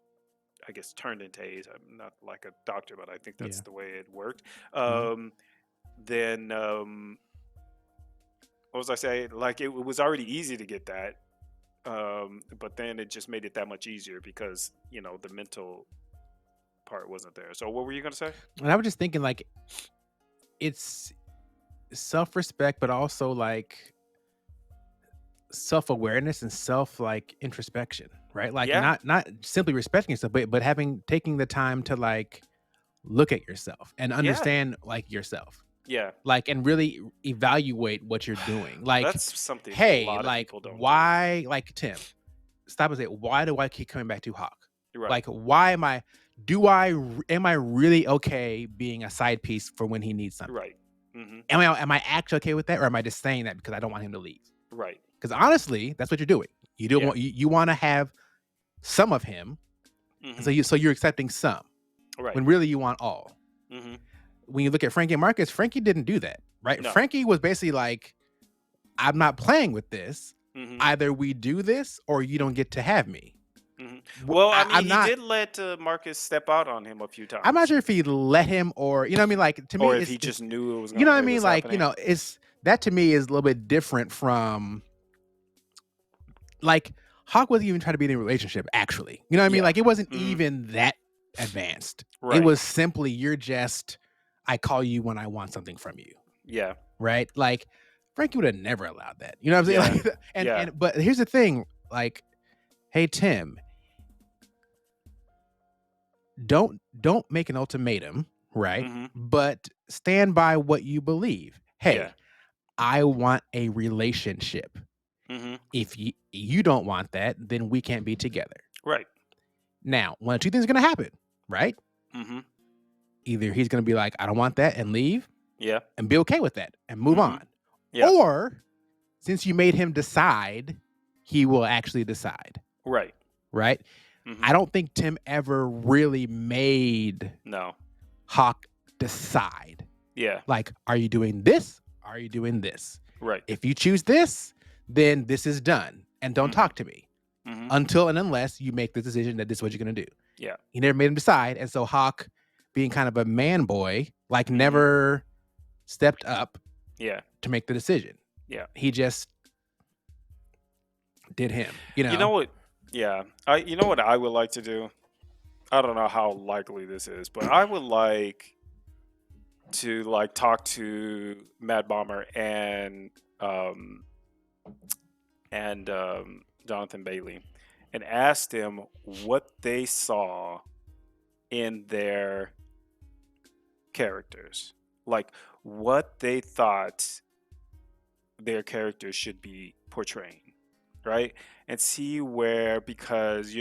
I guess turned into AIDS. I'm not like a doctor, but I think that's Yeah. the way it worked. Mhm. Um, then what was I saying? Like it was already easy to get that, but then it just made it that much easier because the mental part wasn't there. So what were you gonna say? And I was just thinking like it's self-respect, but also like self-awareness and like introspection, right? Like Yeah, not simply respecting yourself, but having taking the time to like look at yourself and yeah, understand like yourself. yeah. Like and really evaluate what you're doing. Like, That's something a hey, lot of like people don't do. why like Tim, stop and say, why do I keep coming back to Hawk? Right, Like, why am I am I really okay being a side piece for when he needs something? right, hmm, Am I actually okay with that, or am I just saying that because I don't want him to leave? right, Because honestly, that's what you're doing. You don't yeah, want you want to have some of him, and hmm, so you're accepting some right, when really you want all. hmm, When you look at Frankie and Marcus, Frankie didn't do that, right? no, Frankie was basically like, I'm not playing with this. hmm, Either we do this or you don't get to have me. hmm. Well, I mean, I'm he not. did let Marcus step out on him a few I'm not times, sure if he let him or you know what I mean. Like to me, or if he it's just knew it was you know what I it mean. was Like happening. it's that to me is a little bit different from like Hawk wasn't even trying to be in a relationship. Actually, you know what I mean. Yeah. Like it wasn't Hmm. even that advanced. It Right. was simply you're just I call you when I want something from you, Yeah. right? Like Frankie would have never allowed that. You know what I'm Yeah. saying? Like Yeah. and but here's the thing, like, hey Tim, don't make an ultimatum, right? Hmm. But stand by what you believe. Yeah. Hey, I want a relationship. Hmm. If you don't want that, then we can't be together. Right. Now, one of two things are going to happen, right? Hmm. Either he's going to be like, I don't want that and leave, Yeah. and be okay with that and move Mhm. on. Yeah. Or since you made him decide, he will actually decide, Right. right? I Mhm. don't think Tim ever really made No. Hawk decide. Yeah. Like, are you doing this? Are you doing this? Right. If you choose this, then this is done and don't Mhm. talk to me Mhm. until and unless you make the decision that this is what you're going to do. Yeah. He never made him decide. And so Hawk, being kind of a man boy, like Mhm. never stepped up Yeah. to make the decision. Yeah. He just did him, You know what? Yeah. You know what I would like to do? I don't know how likely this is, but I would like to like talk to Mad Bomber um and Jonathan Bailey and ask them what they saw in their characters. Like what they thought their characters should be portraying, right? And see where, because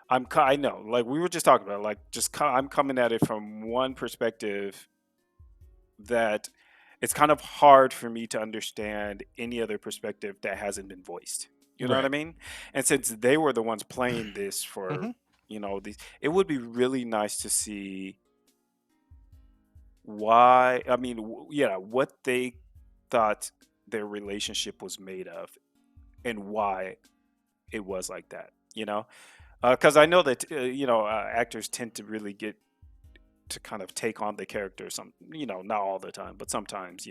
I know, like we were just talking about, like I'm coming at it from one perspective that it's kind of hard for me to understand any other perspective that hasn't been voiced. You know what I Right. mean? And since they were the ones playing this for Hmm. these, it would be really nice to see why. I mean, yeah, what they thought their relationship was made of and why it was like that. Because I know that actors tend to really get to kind of take on the character, not all the time, but sometimes.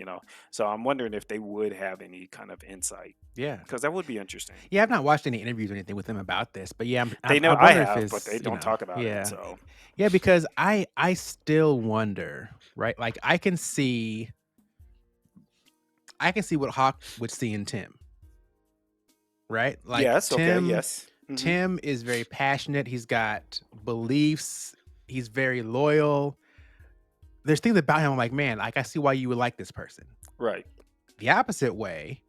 So I'm wondering if they would have any kind of insight, Yeah. because that would be interesting. Yeah, I've not watched any interviews or anything with him about this, but yeah, They I know I wonder if have, but they it's don't talk about it. yeah, So yeah, because I still wonder, right? Like I can see what Hawk would see in Tim, right? Like yes, okay, yes. Tim is very passionate. He's got beliefs. He's very loyal. There's things about him I'm like, man, like I see why you would like this person. Right. The opposite way,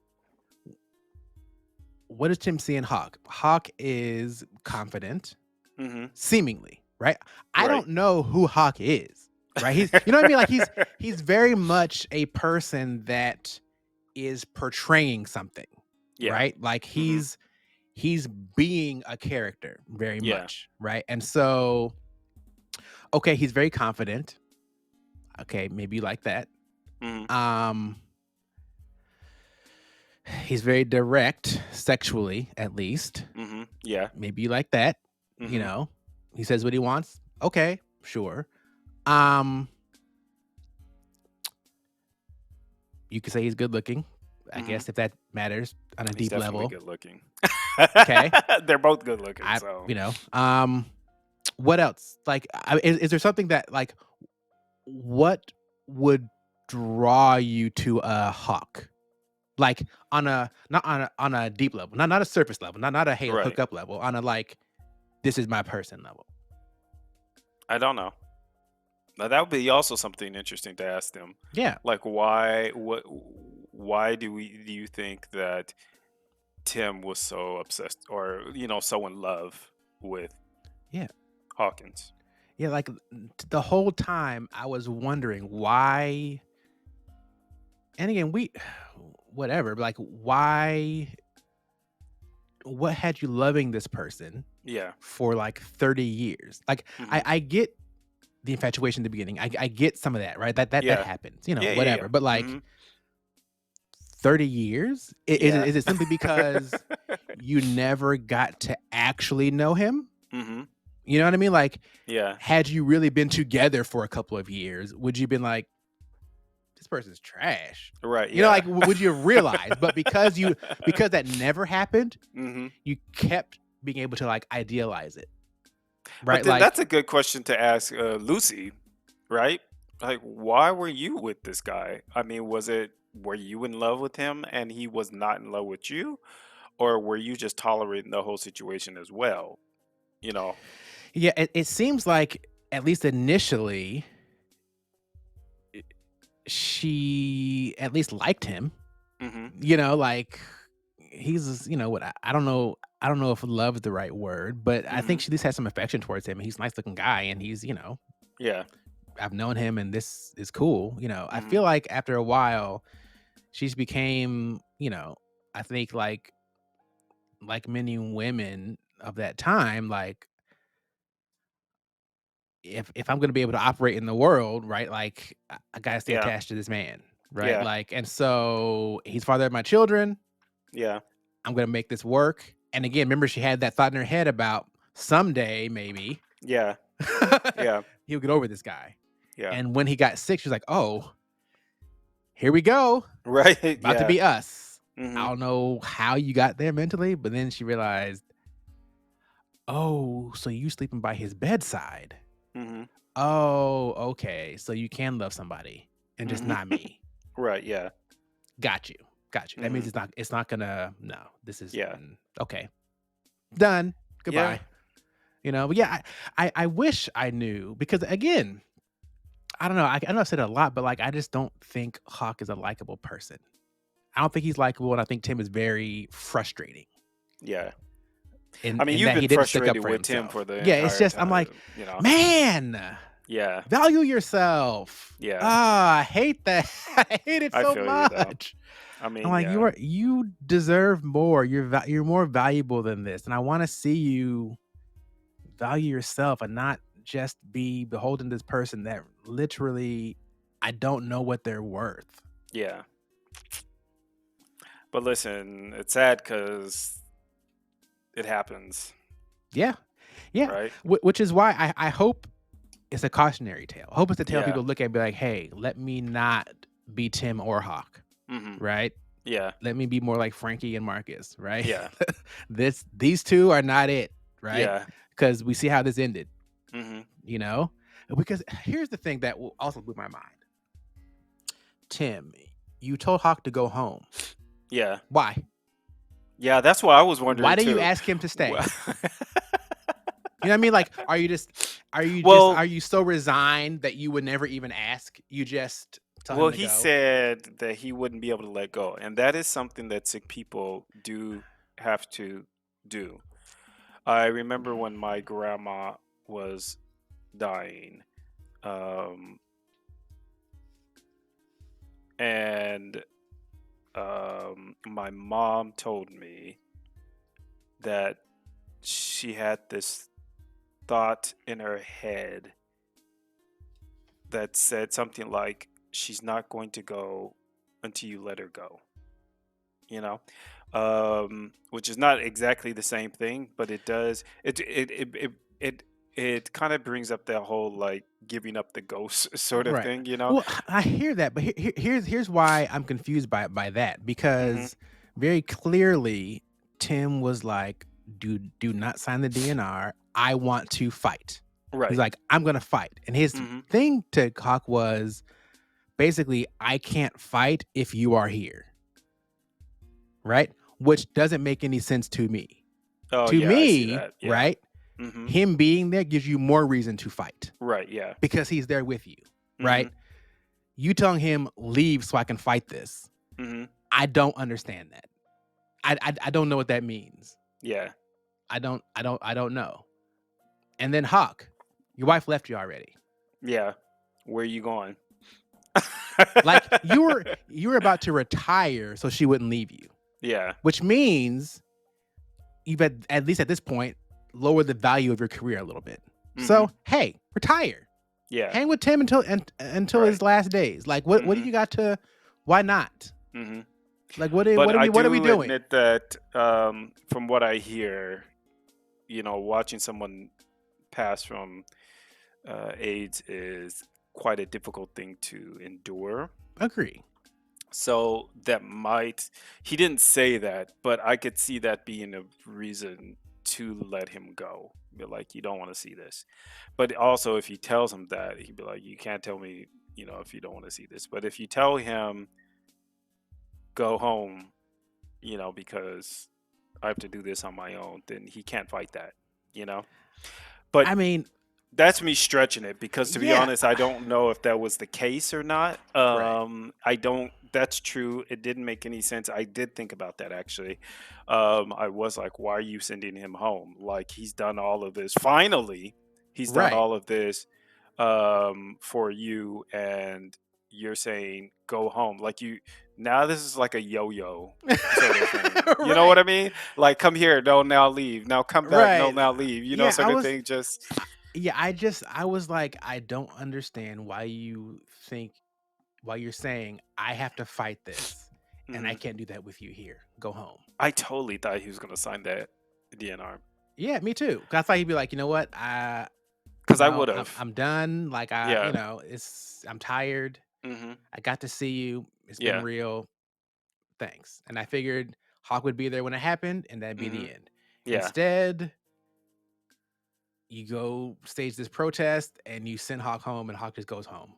what does Tim see in Hawk? Hawk is confident, hmm seemingly, right? I Right. don't know who Hawk is, right? He's, you know what I mean? Like he's very much a person that is portraying something, Yeah. right? Like hmm he's being a character very Yeah. much, right? And so, okay, he's very confident. Okay, maybe you like that. hmm Um, he's very direct sexually, at least. Yeah. Maybe you like that. You hmm know, he says what he wants. Okay, sure. Um, you could say he's good looking. I hmm guess if that matters on a He's deep definitely level. good looking. Okay. They're both good looking, I, so. you know, what else? Like, is there something that like, what would draw you to a Hawk? Like on a not on a deep level, not a surface level, not a hey Right. hook up level, on a like this is my person level. I don't know. Now that would be also something interesting to ask them. Yeah, Like why do you think that Tim was so obsessed, or so in love with yeah, Hawkins? yeah. Like the whole time I was wondering why. And again, whatever. But like, why? What had you loving this person Yeah. for like 30 years? Like, hmm I get the infatuation in the beginning. I get some of that, right? That Yeah. happens, Yeah, yeah, yeah. whatever. But like hmm 30 years? Is it Yeah. is it simply because you never got to actually know him? hmm You know what I mean? Like, Yeah. had you really been together for a couple of years, would you been like, this person's trash? Right, Like, yeah. would you realize? But because that never happened, hmm you kept being able to like idealize it, But right? then Like, that's a good question to ask Lucy, right? Like, why were you with this guy? I mean, were you in love with him and he was not in love with you? Or were you just tolerating the whole situation as well? You know? yeah, it seems like at least initially she at least liked him. hmm Like he's what I don't know if love is the right word, but I hmm think she at least has some affection towards him. He's a nice looking guy, and he's Yeah. I've known him and this is cool. I Mhm. feel like after a while, she's became, I think like many women of that time, like if I'm gonna be able to operate in the world, right, like I gotta stay Yeah. attached to this man, right? Yeah. Like, and so he's father of my children. Yeah. I'm gonna make this work. And again, remember she had that thought in her head about someday maybe Yeah. Yeah. he'll get over this guy. Yeah. And when he got sick, she's like, "Oh, here we go. Right. About to Yeah. be us." I Mhm. don't know how you got there mentally, but then she realized, "Oh, so you sleeping by his bedside. Mhm. Oh, okay. So you can love somebody and just Mhm. not me. Right. Yeah. Got you. Got you. That means Mhm. it's not gonna no. This is Yeah. okay. Done. Yeah. Goodbye. But yeah, I wish I knew because again, I don't know. I know I said it a lot, but like I just don't think Hawk is a likable person. I don't think he's likable, and I think Tim is very frustrating Yeah. in I mean, in you've that been he didn't stick up frustrated for with Tim for himself. the Yeah, it's entire just I'm like, time, you know? man, Yeah. value yourself. Yeah. Ah, I hate that. I hate it I so feel you though. much. I I'm mean, like, yeah. you deserve more. You're more valuable than this, and I want to see you value yourself and not just be beholden to this person that literally I don't know what they're worth. Yeah. But listen, it's sad cuz it happens, Yeah, yeah. right? Which is why I hope it's a cautionary tale. I hope it's a tale Yeah. people look at and be like, hey, let me not be Tim or Hawk, Mhm. right? Yeah. Let me be more like Frankie and Marcus, right? Yeah. These two are not it, right? Yeah. Because we see how this ended, Mhm. you know? Because here's the thing that will also blew my mind. Tim, you told Hawk to go home. Yeah. Why? Yeah, that's what I was Why wondering didn't you too. ask him to Wha- stay? You know what I mean? Like, are well, you so resigned that you would never even ask? You just tell well, him to he go? said that he wouldn't be able to let go, and that is something that sick people do have to do. I remember when my grandma was dying, um, and my mom told me that she had this thought in her head that said something like, "She's not going to go until you let her go." You know, which is not exactly the same thing, but it does. It kind of brings up that whole like giving up the ghost sort of Right. thing. You know. Well, I hear that, but here's why I'm confused by that Hmm. because very clearly Tim was like, do not sign the DNR. I want to fight." He's Right. like, "I'm gonna fight," and his Hmm. thing to Hawk was basically, "I can't fight if you are here," right? Which doesn't make any sense to me. Oh To yeah, I see me, that. Yeah. right? Hmm. Him being there gives you more reason to fight Right. Yeah. because he's there with you, right? Hmm. You telling him leave so I can fight this. Hmm. I don't understand that. I don't know what that means. Yeah. I don't know. And then Hawk, your wife left you already. Yeah. Where are you going? Like you were about to retire so she wouldn't leave you, Yeah. which means you've at least at this point lowered the value of your career a little bit. Hmm. So hey, retire. Yeah. Hang with Tim until Right. his last days. Like what do Hmm. you got to? Why not? Hmm. Like what are, But what are I we what are we do doing? admit that, from what I hear, watching someone pass from AIDS is quite a difficult thing to endure. Agree. So that might, he didn't say that, but I could see that being a reason to let him go. Be like, you don't want to see this. But also, if he tells him that, he'd be like, you can't tell me, if you don't want to see this. But if you tell him, go home, because I have to do this on my own, then he can't fight that, you know? But I mean, that's me stretching it because, to be yeah, honest, I don't know if that was the case or not. right. I don't. That's true. It didn't make any sense. I did think about that actually. I was like, why are you sending him home? Like he's done all of this. Finally, he's done Right. all of this. for you, and you're saying go home. Like you now, this is like a yo-yo sort of thing. You know what Right. I mean? Like come here, no, now leave. Now come back, no, Right. now leave. You know, Yeah, sort of thing. Just yeah, I was like, I don't understand why you think why you're saying I have to fight this and I mhm. can't do that with you here. Go home. I totally thought he was gonna sign that DNR Yeah, me too. 'Cause I thought he'd be like, you know what? because I No, would have. I'm done. Like Yeah. I'm tired. Hmm. I got to see you. It's been Yeah. real. Thanks. And I figured Hawk would be there when it happened, and that'd be Hmm. the end. Yeah. Instead, you go stage this protest and you send Hawk home, and Hawk just goes home.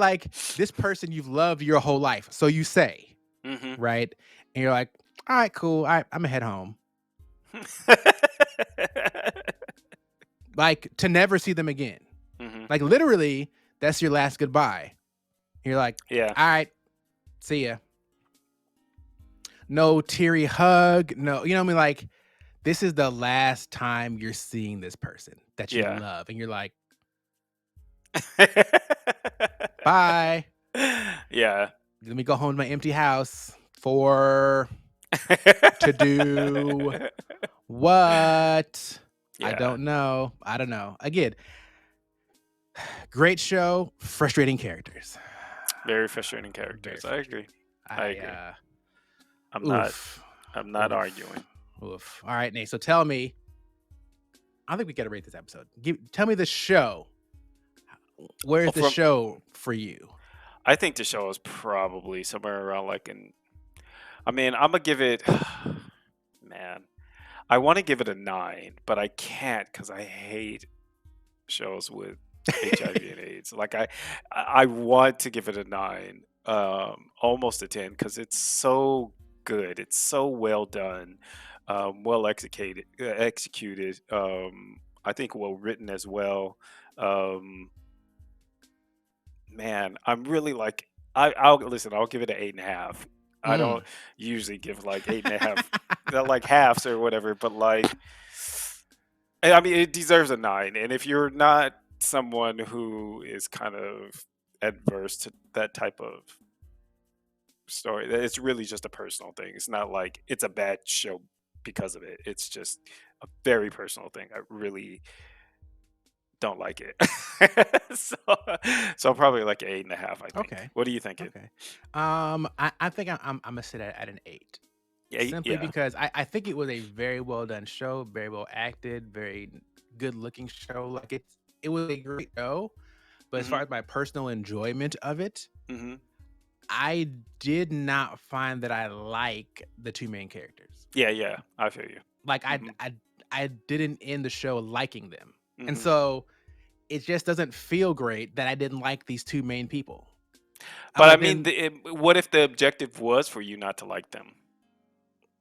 like this person you've loved your whole life. So you say, Hmm. right? And you're like, all right, cool. I'm gonna head home. Like to never see them again. Hmm. Like literally, that's your last goodbye. You're like, Yeah. all right, see ya. No teary hug. No, you know what I mean? Like, this is the last time you're seeing this person that you Yeah. love. And you're like, bye. Yeah. Let me go home to my empty house for to do what? I Yeah. don't know. I don't know. Again, great show, frustrating characters. Very frustrating Very characters. I agree. frustrating. I I agree. I'm not oof. I'm not Oof. arguing. Oof. All right, Nate. So tell me, I think we gotta rate this episode. Tell me the show. Where Oh, is the from show for you? I think the show is probably somewhere around like an I mean, I'm gonna give it man. I want to give it a 9, but I can't cuz I hate shows with HIV and AIDS. Like I want to give it a 9, almost a 10 cuz it's so good. It's so well done. Well executed. I think well written as well. Um Man, I'm really like I'll listen. I'll give it an 8.5. I Mm. don't usually give like 8.5, like halves or whatever, but like, I mean, it deserves a 9. And if you're not someone who is kind of adverse to that type of story, it's really just a personal thing. It's not like it's a bad show because of it. It's just a very personal thing. I really don't like it. so, so probably like an 8.5, I think. Okay. What are you thinking? Okay. I think I'm gonna sit at an 8. Yeah, Simply yeah. because I think it was a very well done show, very well acted, very good looking show. Like it was a great show, but as far Mhm, as my personal enjoyment of it, mhm. I did not find that I like the two main characters. Yeah, yeah, I feel you. Like Mhm, I didn't end the show liking them. And mhm. so it just doesn't feel great that I didn't like these two main people. I'm But I like, mean, then what if the objective was for you not to like them?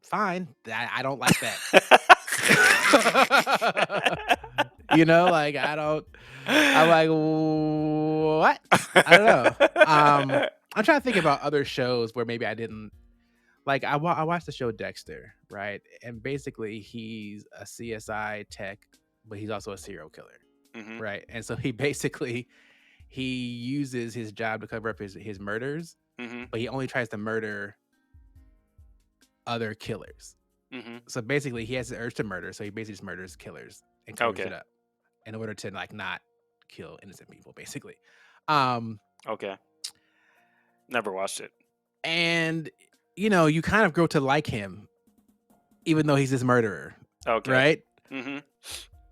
fine. I don't like that. Like I don't. I'm like, what? I don't know. I'm trying to think about other shows where maybe I didn't like. I watched the show Dexter, right? And basically, he's a CSI tech, but he's also a serial killer, Mhm, right? And so he basically he uses his job to cover up his murders, mhm, but he only tries to murder other killers. mhm. So basically, he has the urge to murder, so he basically just murders killers and covers it Okay, up in order to like not kill innocent people, basically. Um, okay. Never watched it. and you kind of grow to like him, even though he's this murderer, Okay. right? Mhm.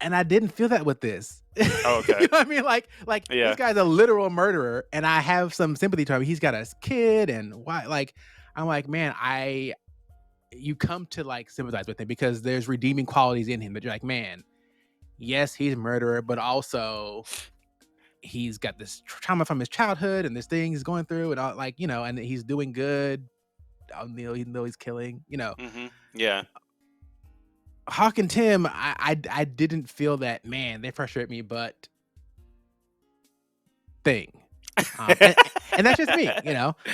And I didn't feel that with this. Oh, You okay. know what I mean? Like this Yeah. guy's a literal murderer, and I have some sympathy to him. He's got a kid, and why? Like, I'm like, man, you come to like sympathize with him because there's redeeming qualities in him that you're like, man, yes, he's a murderer, but also he's got this trauma from his childhood and this thing he's going through, and all like, and he's doing good, even though he's killing. Mhm. Yeah. Hawk and Tim, I didn't feel that, man, they frustrate me, but thing. And that's just me.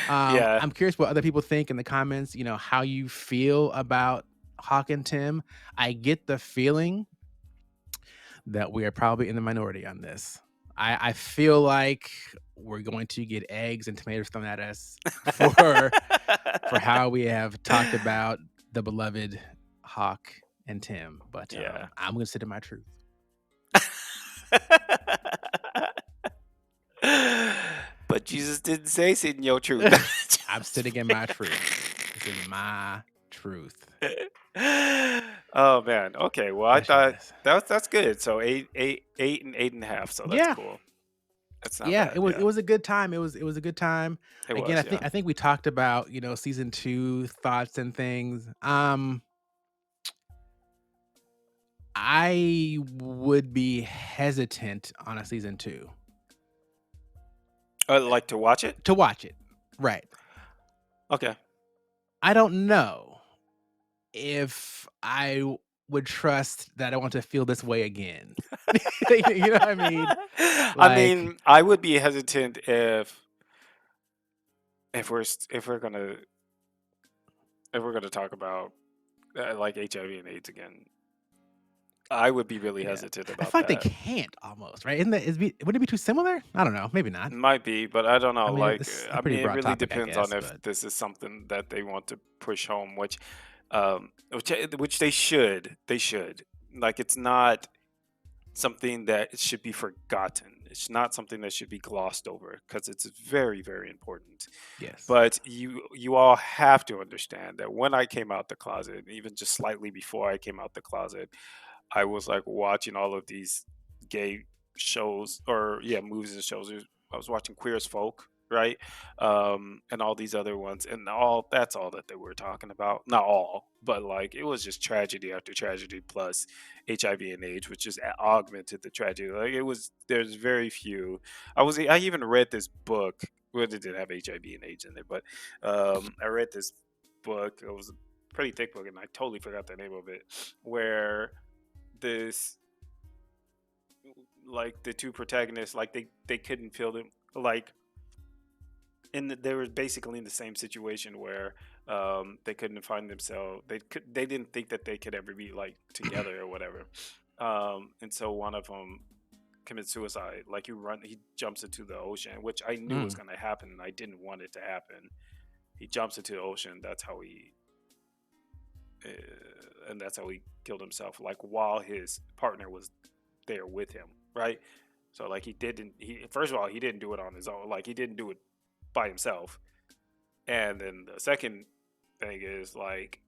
Yeah. I'm curious what other people think in the comments, how you feel about Hawk and Tim. I get the feeling that we are probably in the minority on this. I feel like we're going to get eggs and tomatoes thrown at us for how we have talked about the beloved Hawk and Tim, but, Yeah. I'm gonna sit in my truth. But Jesus didn't say sit in your truth. I'm sitting in my truth. This is my truth. Oh man. Okay. Well, I That shit thought is. that's good. So eight, and 8.5. So that's Yeah, cool. That's not yeah, bad. it Yeah, was a good time. It was a good time. it Again, was. Yeah. I think we talked about, season 2 thoughts and things. I would be hesitant on a season 2 I'd like to watch it. to watch it. Right. Okay. I don't know if would trust that I want to feel this way again. You know what I mean? I Like, mean, I would be hesitant if we're gonna talk about like HIV and AIDS again. I would be really yeah. hesitant I about feel like they that. can't almost, right? Would it be too similar? I don't know, maybe not. Might be, but I don't I know. mean, Like, it's a I pretty mean, it broad really topic, I depends on guess, if but this is something that they want to push home, which they should. They should. Like, it's not something that should be forgotten. It's not something that should be glossed over because it's very, very important. yes. But you all have to understand that when I came out the closet, even just slightly before I came out the closet, I was like watching all of these gay shows or yeah, movies and shows. I was watching Queer as Folk, right? And all these other ones, and all that's all that they were talking about. Not all, but like it was just tragedy after tragedy plus HIV and AIDS, which just augmented the tragedy. Like it was, there's very few. I even read this book. Well, it didn't have HIV and AIDS in it, but I read this book. It was a pretty thick book, and I totally forgot the name of it. Where this like the two protagonists like they couldn't feel them like they were basically in the same situation where they couldn't find themselves they didn't think that they could ever be like together or whatever and so one of them commits suicide like he jumps into the ocean which I knew was Mm, going to happen and I didn't want it to happen. He jumps into the ocean. That's how he and that's how he killed himself like while his partner was there with him, right? So like he first of all he didn't do it on his own. Like he didn't do it by himself. And then the second thing is like,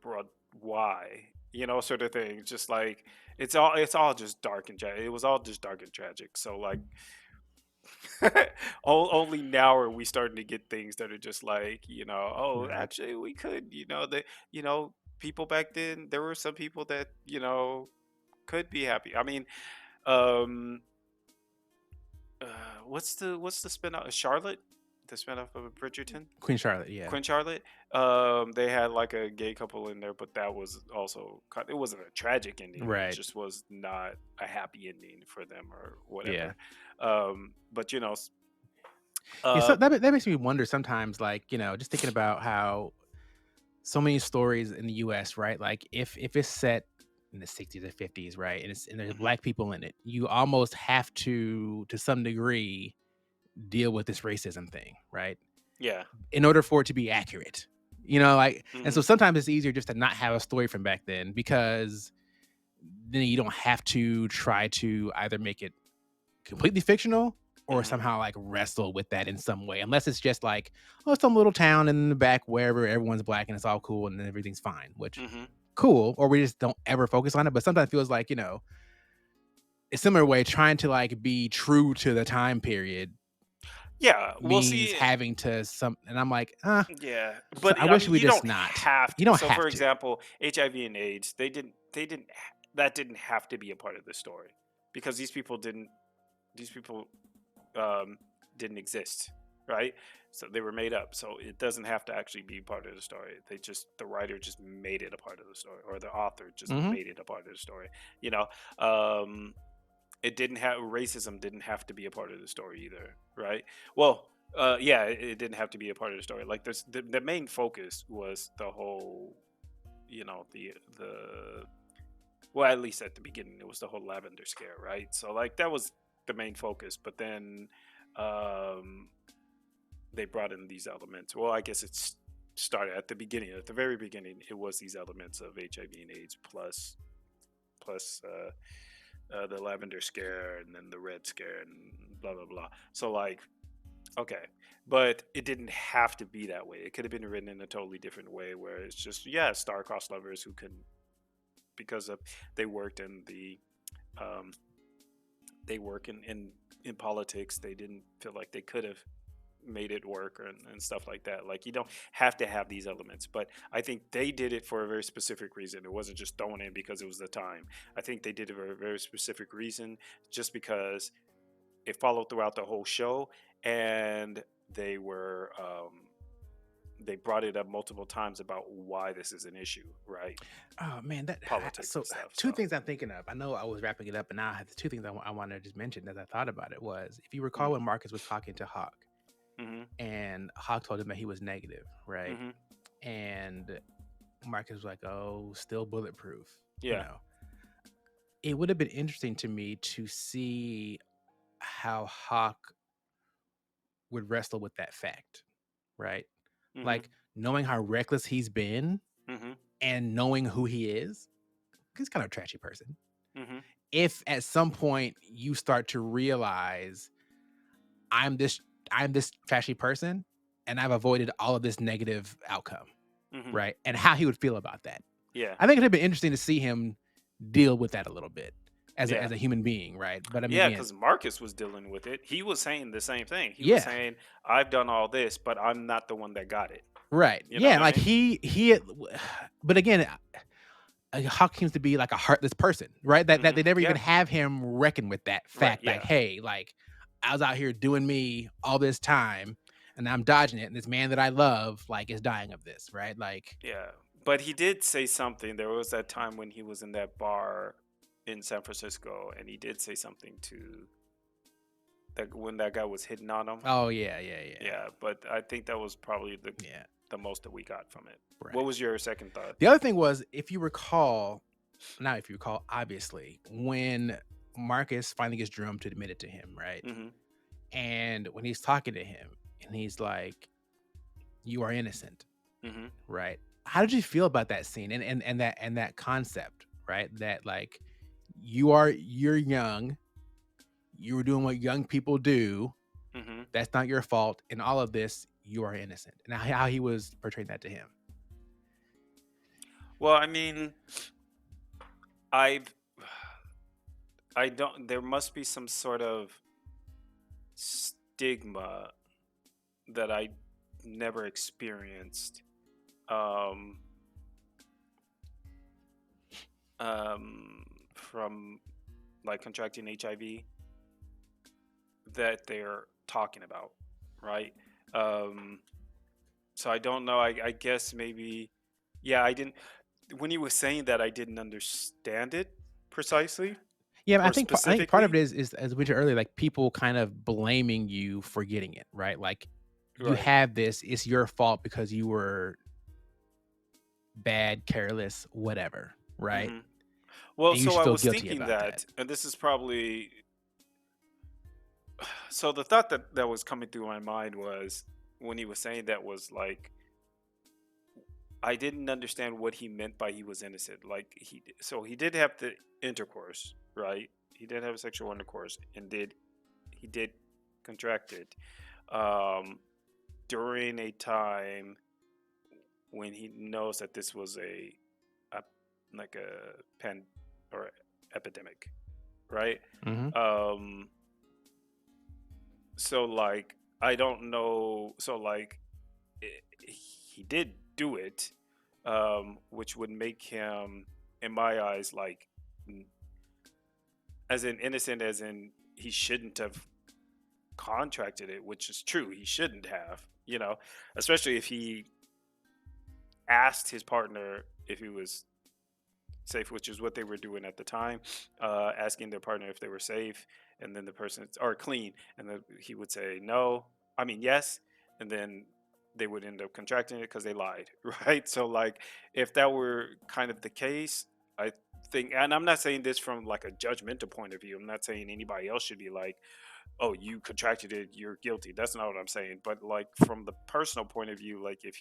bro, why? You know, sort of thing. Just like it's all just dark and tragic. It was all just dark and tragic. So like only now are we starting to get things that are just like, oh, right. actually we could, people back then there were some people that, could be happy. I mean, um uh, what's the spin-off? Charlotte, the spin-off of Bridgerton, Queen Charlotte, yeah. Queen Charlotte. They had like a gay couple in there, but that was also it wasn't a tragic ending. It Right. just was not a happy ending for them or Yeah. whatever. But Yeah, so uh, that makes me wonder sometimes, like, just thinking about how so many stories in the US, right? Like if it's set in the 60s or 50s, right? And there's mhm, black people in it, you almost have to some degree deal with this racism thing, right? yeah, In order for it to be accurate. Like, and so hmm, sometimes it's easier just to not have a story from back then because then you don't have to try to either make it completely fictional or hmm, somehow like wrestle with that in some way, unless it's just like, oh, some little town in the back wherever everyone's black and it's all cool and then everything's fine, which hmm. cool, or we just don't ever focus on it. But sometimes it feels like, a similar way, trying to like be true to the time period Yeah, we'll means see. having to and I'm like, Yeah, so but I I wish mean, we you just don't not. have You to. don't So, have for to. example, HIV and AIDS, that didn't have to be a part of the story because these people um, didn't exist, right? So they were made up. So it doesn't have to actually be part of the story. The writer just made it a part of the story, or the author just Hmm. made it a part of the story. You know, um, it didn't have racism didn't have to be a part of the story either, right? Well, yeah, it didn't have to be a part of the story. Like the main focus was the whole, the well, at least at the beginning, it was the whole lavender scare, right? So like that was the main focus, but then um, they brought in these elements. Well, I guess it's started at the beginning. At the very beginning, it was these elements of HIV and AIDS plus the lavender scare and then the red scare and blah blah blah. So like, okay, but it didn't have to be that way. It could have been written in a totally different way, where it's just yeah, star-crossed lovers who can because of they worked in the um, they work in politics. They didn't feel like they could have made it work and stuff like that. Like you don't have to have these elements, but I think they did it for a very specific reason. It wasn't just thrown in because it was the time. I think they did it for a very specific reason, just because it followed throughout the whole show, and they were they brought it up multiple times about why this is an issue, right? Oh man, that Politics and so stuff. two So, things I'm thinking of. I know I was wrapping it up, and now I have the two things I want to just mention as I thought about it was, if you recall mm, when Marcus was talking to Hawk, mm-hmm, and Hawk told him that he was negative, right? mm-hmm, And Marcus was like, "Oh, still bulletproof," you yeah, know. It would have been interesting to me to see how Hawk would wrestle with that fact, right? mm-hmm, Like knowing how reckless he's been mm-hmm, and knowing who he is, he's kind of a trashy person. mm-hmm, If at some point you start to realize I'm this I'm this trashy person and I've avoided all of this negative outcome, mm-hmm, right? And how he would feel about that. yeah, I think it'd have been interesting to see him deal with that a little bit yeah. as a human being, right? But I mean Yeah, again, because Marcus was dealing with it. He was saying the same thing. He was yeah, saying, "I've done all this, but I'm not the one that got it." right. You know Yeah, what I like mean? he but again, Hawk seems to be like a heartless person, right? That Hmm. they never even Yeah. have him reckon with that Right. fact. Like, Yeah. hey, like I was out here doing me all this time, and I'm dodging it, and this man that I love, like, is dying of this, right? Like, Yeah. But he did say something. There was that time when he was in that bar in San Francisco, and he did say something to that when that guy was hitting on him. oh yeah, yeah, yeah, Yeah. But I think that was probably yeah, the most that we got from it. What right. was your second thought? The other thing was, if you recall, now if you recall, obviously, when Marcus finally gets drummed to admit it to him, right? Mm-hmm. And when he's talking to him, and he's like, "You are innocent." Mm-hmm. Right? How did you feel about that scene and that concept, right? That like you're young, you were doing what young people do. Mm-hmm. That's not your fault. In all of this, you are innocent. And how he was portraying that to him. Well, I mean, I've I don't. There must be some sort of stigma that I never experienced um, from like contracting HIV that they're talking about, right? Um, so I don't know. I guess maybe, yeah. I didn't. When he was saying that, I didn't understand it precisely Yeah, or I think part of specifically. it is as we mentioned earlier, like people kind of blaming you for getting it, right? Like you Right. have this, it's your fault because you were bad, careless, whatever, right? Hmm. Well, And you so should I feel was guilty thinking about that. that, and this is probably so the thought that was coming through my mind was when he was saying that was like I didn't understand what he meant by he was innocent. Like he did have the intercourse, right? He did have sexual intercourse and he did contract it um, during a time when he knows that this was a like a pen or epidemic, right? Mhm. Um, so like I don't know. So like he did do it, which would make him, in my eyes, like as in innocent, as in he shouldn't have contracted it, which is true. He shouldn't have, especially if he asked his partner if he was safe, which is what they were doing at the time, asking their partner if they were safe, and then the person or clean, and then he would say no. I mean yes, and then they would end up contracting it because they lied, right? So like, if that were kind of the case, I think, and I'm not saying this from like a judgmental point of view. I'm not saying anybody else should be like, oh, you contracted it, you're guilty. That's not what I'm saying. But like from the personal point of view, like if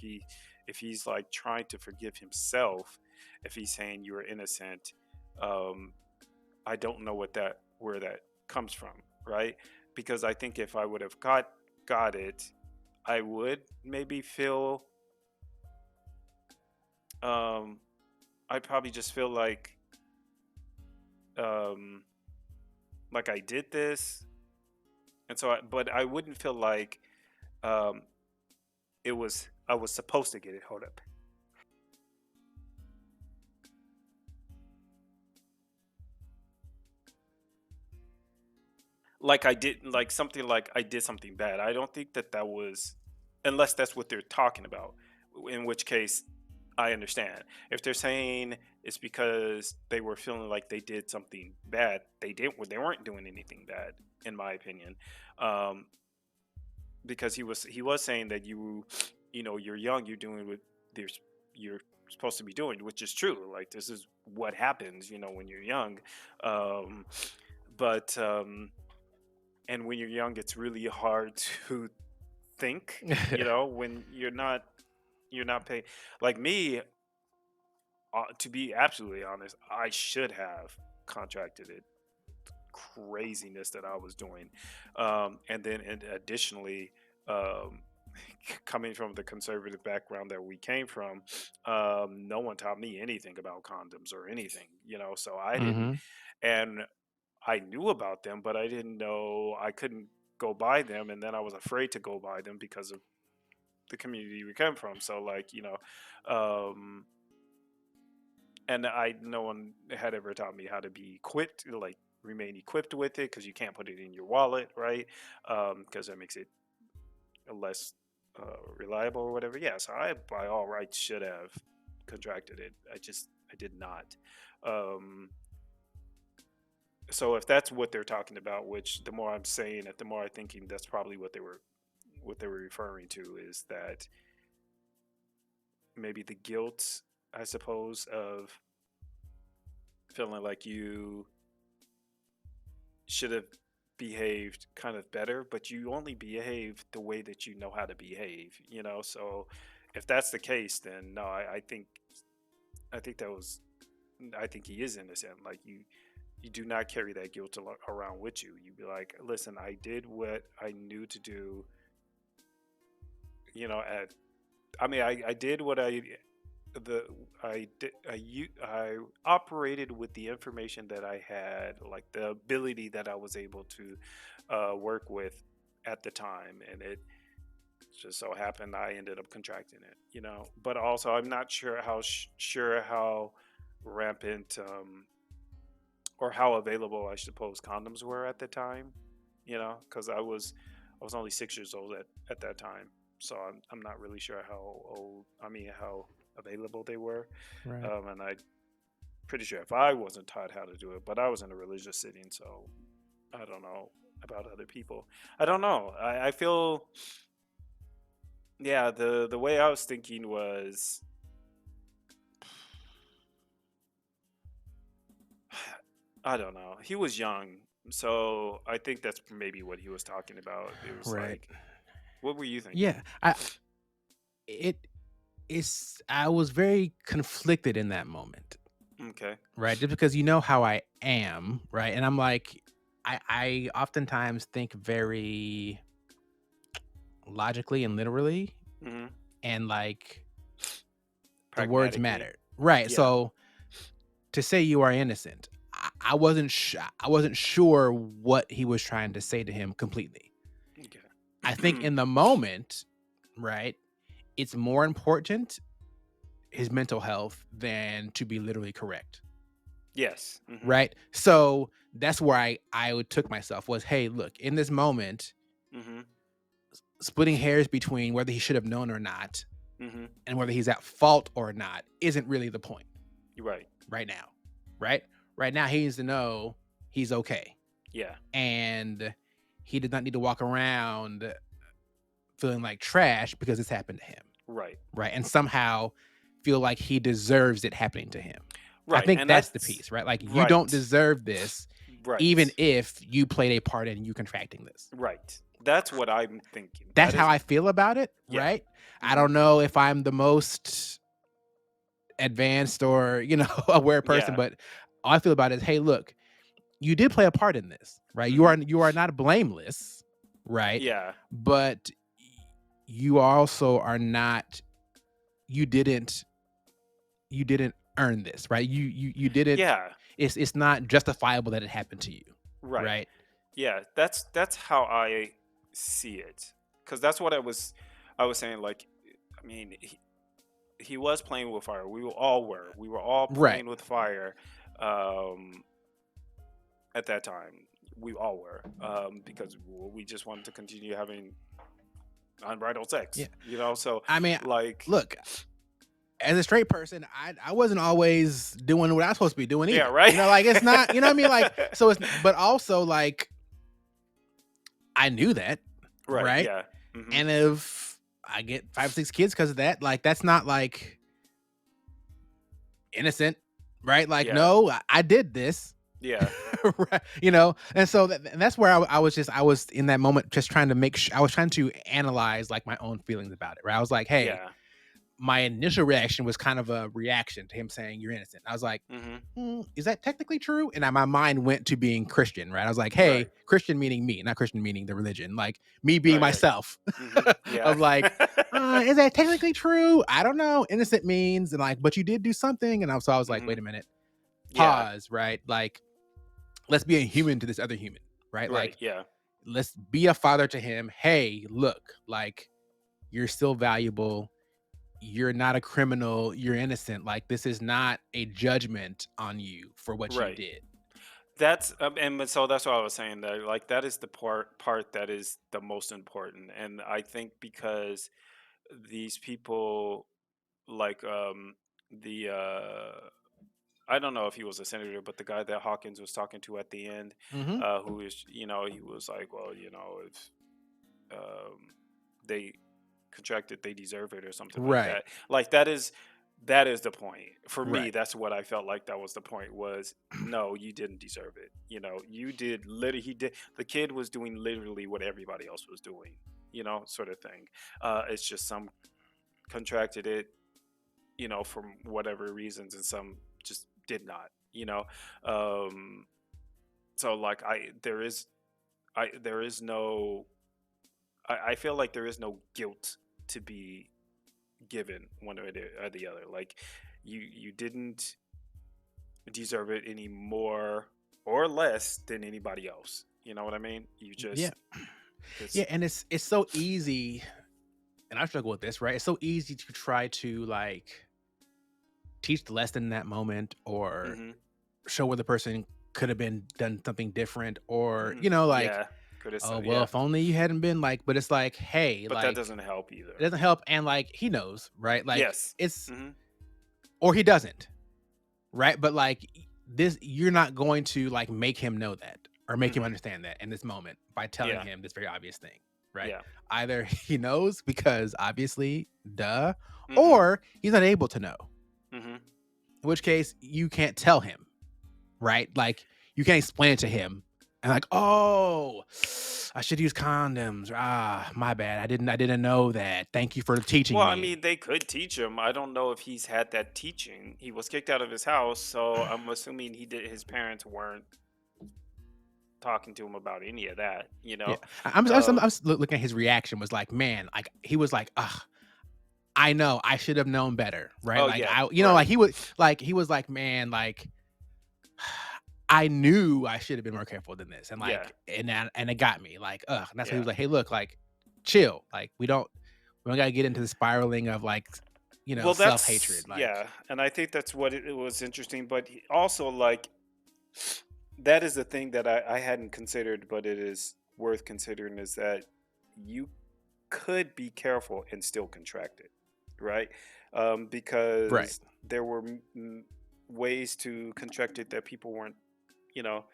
he's like trying to forgive himself, if he's saying you were innocent, um, I don't know what that where that comes from, right? Because I think if I would have got it, I would maybe feel um I'd probably just feel um like I did this, and so but I wouldn't feel like um it was I was supposed to get it. Hold up. Like I did, like something like I did something bad. I don't think that that was, unless that's what they're talking about, in which case I understand. If they're saying it's because they were feeling like they did something bad, they weren't doing anything bad, in my opinion. Um, because he was saying that you know, you're young, you're doing what there's you're supposed to be doing, which is true. Like this is what happens, you know, when you're young. Um, but and when you're young, it's really hard to think, you know, when you're not paying. Like me, to be absolutely honest, I should have contracted it. Craziness that I was doing, and then and additionally, um, coming from the conservative background that we came from, no one taught me anything about condoms or anything, you know. So I didn't, Mhm. and I knew about them, but I didn't know I couldn't go buy them, and then I was afraid to go buy them because of the community we come from. So like, you know, um, and I no one had ever taught me how to be equipped, like remain equipped with it, because you can't put it in your wallet, right? Because that makes it less reliable or whatever. Yeah, so I by all rights should have contracted it. I did not. Um, so if that's what they're talking about, which the more I'm saying it, the more I'm thinking that's probably what they were referring to, is that maybe the guilt, I suppose, of feeling like you should have behaved kind of better, but you only behave the way that you know how to behave, you know. So if that's the case, then no, I think that was I think he is innocent. Like you do not carry that guilt around with you. You be like, listen, I did what I knew to do, you know. I did what the I operated with the information that I had, like the ability that I was able to work with at the time, and it just so happened I ended up contracting it, you know. But also, I'm not sure how rampant or how available, I suppose, condoms were at the time, you know, because I was only 6 years old at that time, so I'm not really sure how old, I mean, how available they were. Right. And I'm pretty sure if I wasn't taught how to do it, but I was in a religious setting, so I don't know about other people. I don't know. I feel, yeah, the way I was thinking was, I don't know. He was young, so I think that's maybe what he was talking about. It was Right. like, what were you thinking? Yeah. It is I was very conflicted in that moment, Okay. right? Just because you know how I am, right? And I'm like, I oftentimes think very logically and literally, Hmm. and like the words Pragmatically. matter. Right. Yeah. So to say you are innocent, I wasn't sure what he was trying to say to him completely. I think Okay. in the moment, right, it's more important his mental health than to be literally correct. Yes. Hmm. Right. So that's where I would took myself was, hey, look, in this moment, Hmm. splitting hairs between whether he should have known or not Hmm. and whether he's at fault or not isn't really the point You're right. right now. Right. Right now, he needs to know he's okay. Yeah. And he did not need to walk around feeling like trash because it's happened to him. Right. Right. And somehow feel like he deserves it happening to him. I Right, think and that's the that's piece, right? Like, you don't right, deserve this right, even if you played a part in you contracting this. right. That's what I'm thinking. That's That how is I feel about it, yeah. right? I Mhm. don't know if I'm the most advanced or, aware person, Yeah. but all I feel about it is, hey, look, you did play a part in this, right? You are Mhm. you are not blameless, right? Yeah. But you also are not you didn't you didn't earn this, right? You didn't Yeah. it's not justifiable that it happened to you, Right. right? Yeah, that's how I see it. Cuz that's what I was saying like I mean, he was playing with fire. We were all Right. playing with fire um at that time. We all were because we just wanted to continue having unbridled Yeah. sex, so I mean, like look, as a straight person, I wasn't always doing what I was supposed to be doing yeah, either. right? Like it's not, you know what I mean? Like, so it's but also like I knew that, Right, right? yeah. Mhm. And if I get 5, 6 kids because of that, like that's not like innocent, right? Like, Yeah. no, I did this. Yeah. Right, and so and that's where I was in that moment just trying to make sure I was trying to analyze like my own feelings about it, right? I was like, hey, Yeah. my initial reaction was kind of a reaction to him saying you're innocent. I was like, Mhm. is that technically true? And my mind went to being Christian, right? I was like, hey, Right. Christian meaning me, not Christian meaning the religion, like me being Right, right. myself, Mhm. Yeah. of like, is that technically true? I don't know. Innocent means, and like, but you did do something. And so I was like, wait Mhm. a minute, Yeah. pause, right? Like, let's be a human to this other human, right? Right, Like, yeah. let's be a father to him. Hey, look, like, you're still valuable. You're not a criminal. You're innocent. Like, this is not a judgment on you for what you Right. did. That's and so that's what I was saying that like that is the part that is the most important. And I think because these people like the I don't know if he was a senator, but the guy that Hawkins was talking to at the end, Hmm. who is, he was like, well, if they contracted, they deserve it or something like Right. that. Like that is the point. For me, Right. that's what I felt like that was the point was no, you didn't deserve it. You did literally he did the kid was doing literally what everybody else was doing, sort of thing. It's just some contracted it, from whatever reasons and some just did not, Um so like there is no I feel like there is no guilt to be given one or the other. Like you didn't deserve it any more or less than anybody else. You know what I mean? You Yeah. just Yeah. it's And it's so easy, and I struggle with this, right? It's so easy to try to like teach the lesson in that moment or hmm show where the person could have been done something different or, like, yeah, could have oh, said well, yeah, if only you hadn't been like, but it's like, hey, but that like, doesn't help it either. doesn't help. And like, he knows, right? Like, Yes. it's, hmm or he doesn't, right? But like, this, you're not going to like make him know that or make him hmm understand that in this moment by telling Yeah. him this very obvious thing, right? Yeah. Either he knows because obviously, duh, hmm or he's unable to know, hmm in which case you can't tell him, right? Like, you can't explain it to him and like, oh, I should use condoms. Ah, my bad. I didn't know that. Thank you for teaching Well, I me. mean, they could teach him. I don't know if he's had that teaching. He was kicked out of his house, so I'm assuming he did. His parents weren't talking to him about any of that. Yeah. I'm Um, just looking at his reaction was like, man, like he was like, ugh, I know I should have known better, right? oh Like yeah, like right. he was like, man, like I knew I should have been more careful than this. And Yeah, like, and it got me like, ugh. And that's why he yeah. was like, hey, look, like, chill. Like, we don't gotta get into the spiraling of like, Well, self that's hatred. Like, yeah, and I think that's what it was interesting. But also, like, that is the thing that I hadn't considered, but it is worth considering is that you could be careful and still contract it, right? right. Because there were ways to contract it that people weren't, you know,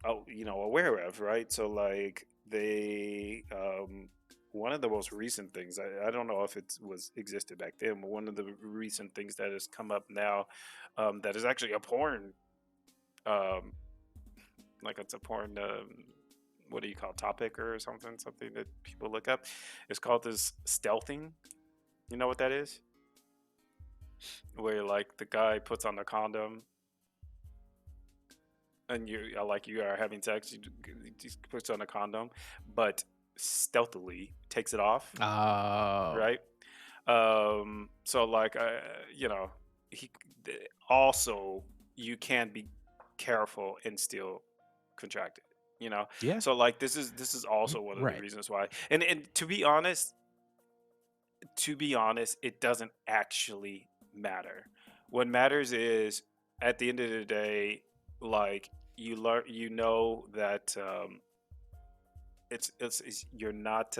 aware of, right? So like they one of the most recent things, I don't know if it was existed back then, but one of the recent things that has come up now, that is actually a porn, um, like it's a porn, what do you call topic or something that people look up. It's called this stealthing. You know what that is? Where like the guy puts on a condom and you are having sex, he just puts on a condom, but stealthily takes it off, Oh, right? So like, you know, he also, you can be careful and still contract it. You know, yeah, so like this is also one of the right. reasons why. And to be honest, it doesn't actually matter. What matters is at the end of the day, like you learn, you know that it's you're not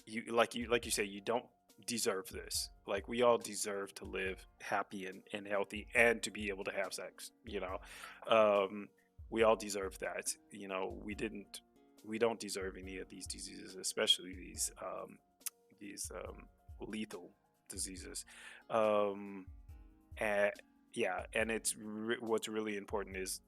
you say you don't deserve this. Like we all deserve to live happy and healthy and to be able to have sex. Um, we all deserve that. We don't deserve any of these diseases, especially these lethal diseases. Um, and yeah, and what's really important is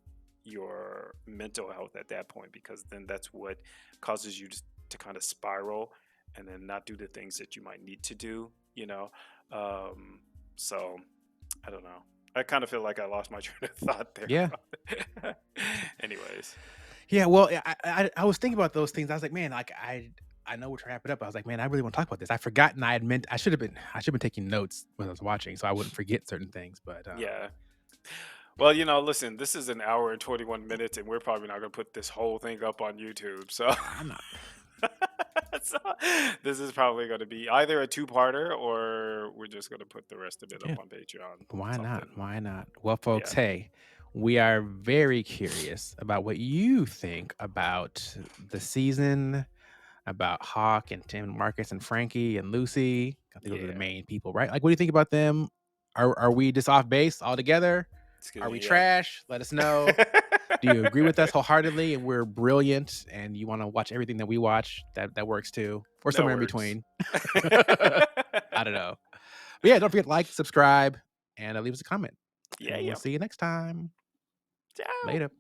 your mental health at that point, because then that's what causes you to kind of spiral and then not do the things that you might need to do. Um, so I don't know. I kind of feel like I lost my train of thought there. Yeah. Anyways, Yeah, well, I was thinking about those things. I was like, "Man, like, I know we're trying to wrap it up." I was like, "Man, I really wanna talk about this." I forgot, and I should have been taking notes when I was watching so I wouldn't forget certain things, but, yeah. Well, listen, this is an hour and 21 minutes, and we're probably not going to put this whole thing up on YouTube. So, I'm not. so this is probably going to be either a two-parter or we're just going to put the rest of it Yeah, up on Patreon. why not? Something. Why not? Well, folks, Yeah. hey, we are very curious about what you think about the season, about Hawk and Tim, Marcus and Frankie and Lucy. I think those are the Yeah. main people, right? Like, what do you think about them? Are we just off base altogether? Excuse Are we me. Yeah. trash? Let us know. Do you agree with us wholeheartedly and we're brilliant and you wanna watch everything that we watch? That works too, or That somewhere in works. between. I don't know. But yeah, don't forget to like, subscribe, and leave us a comment, Yeah. and we'll Yeah. see you next time. Ciao. Later.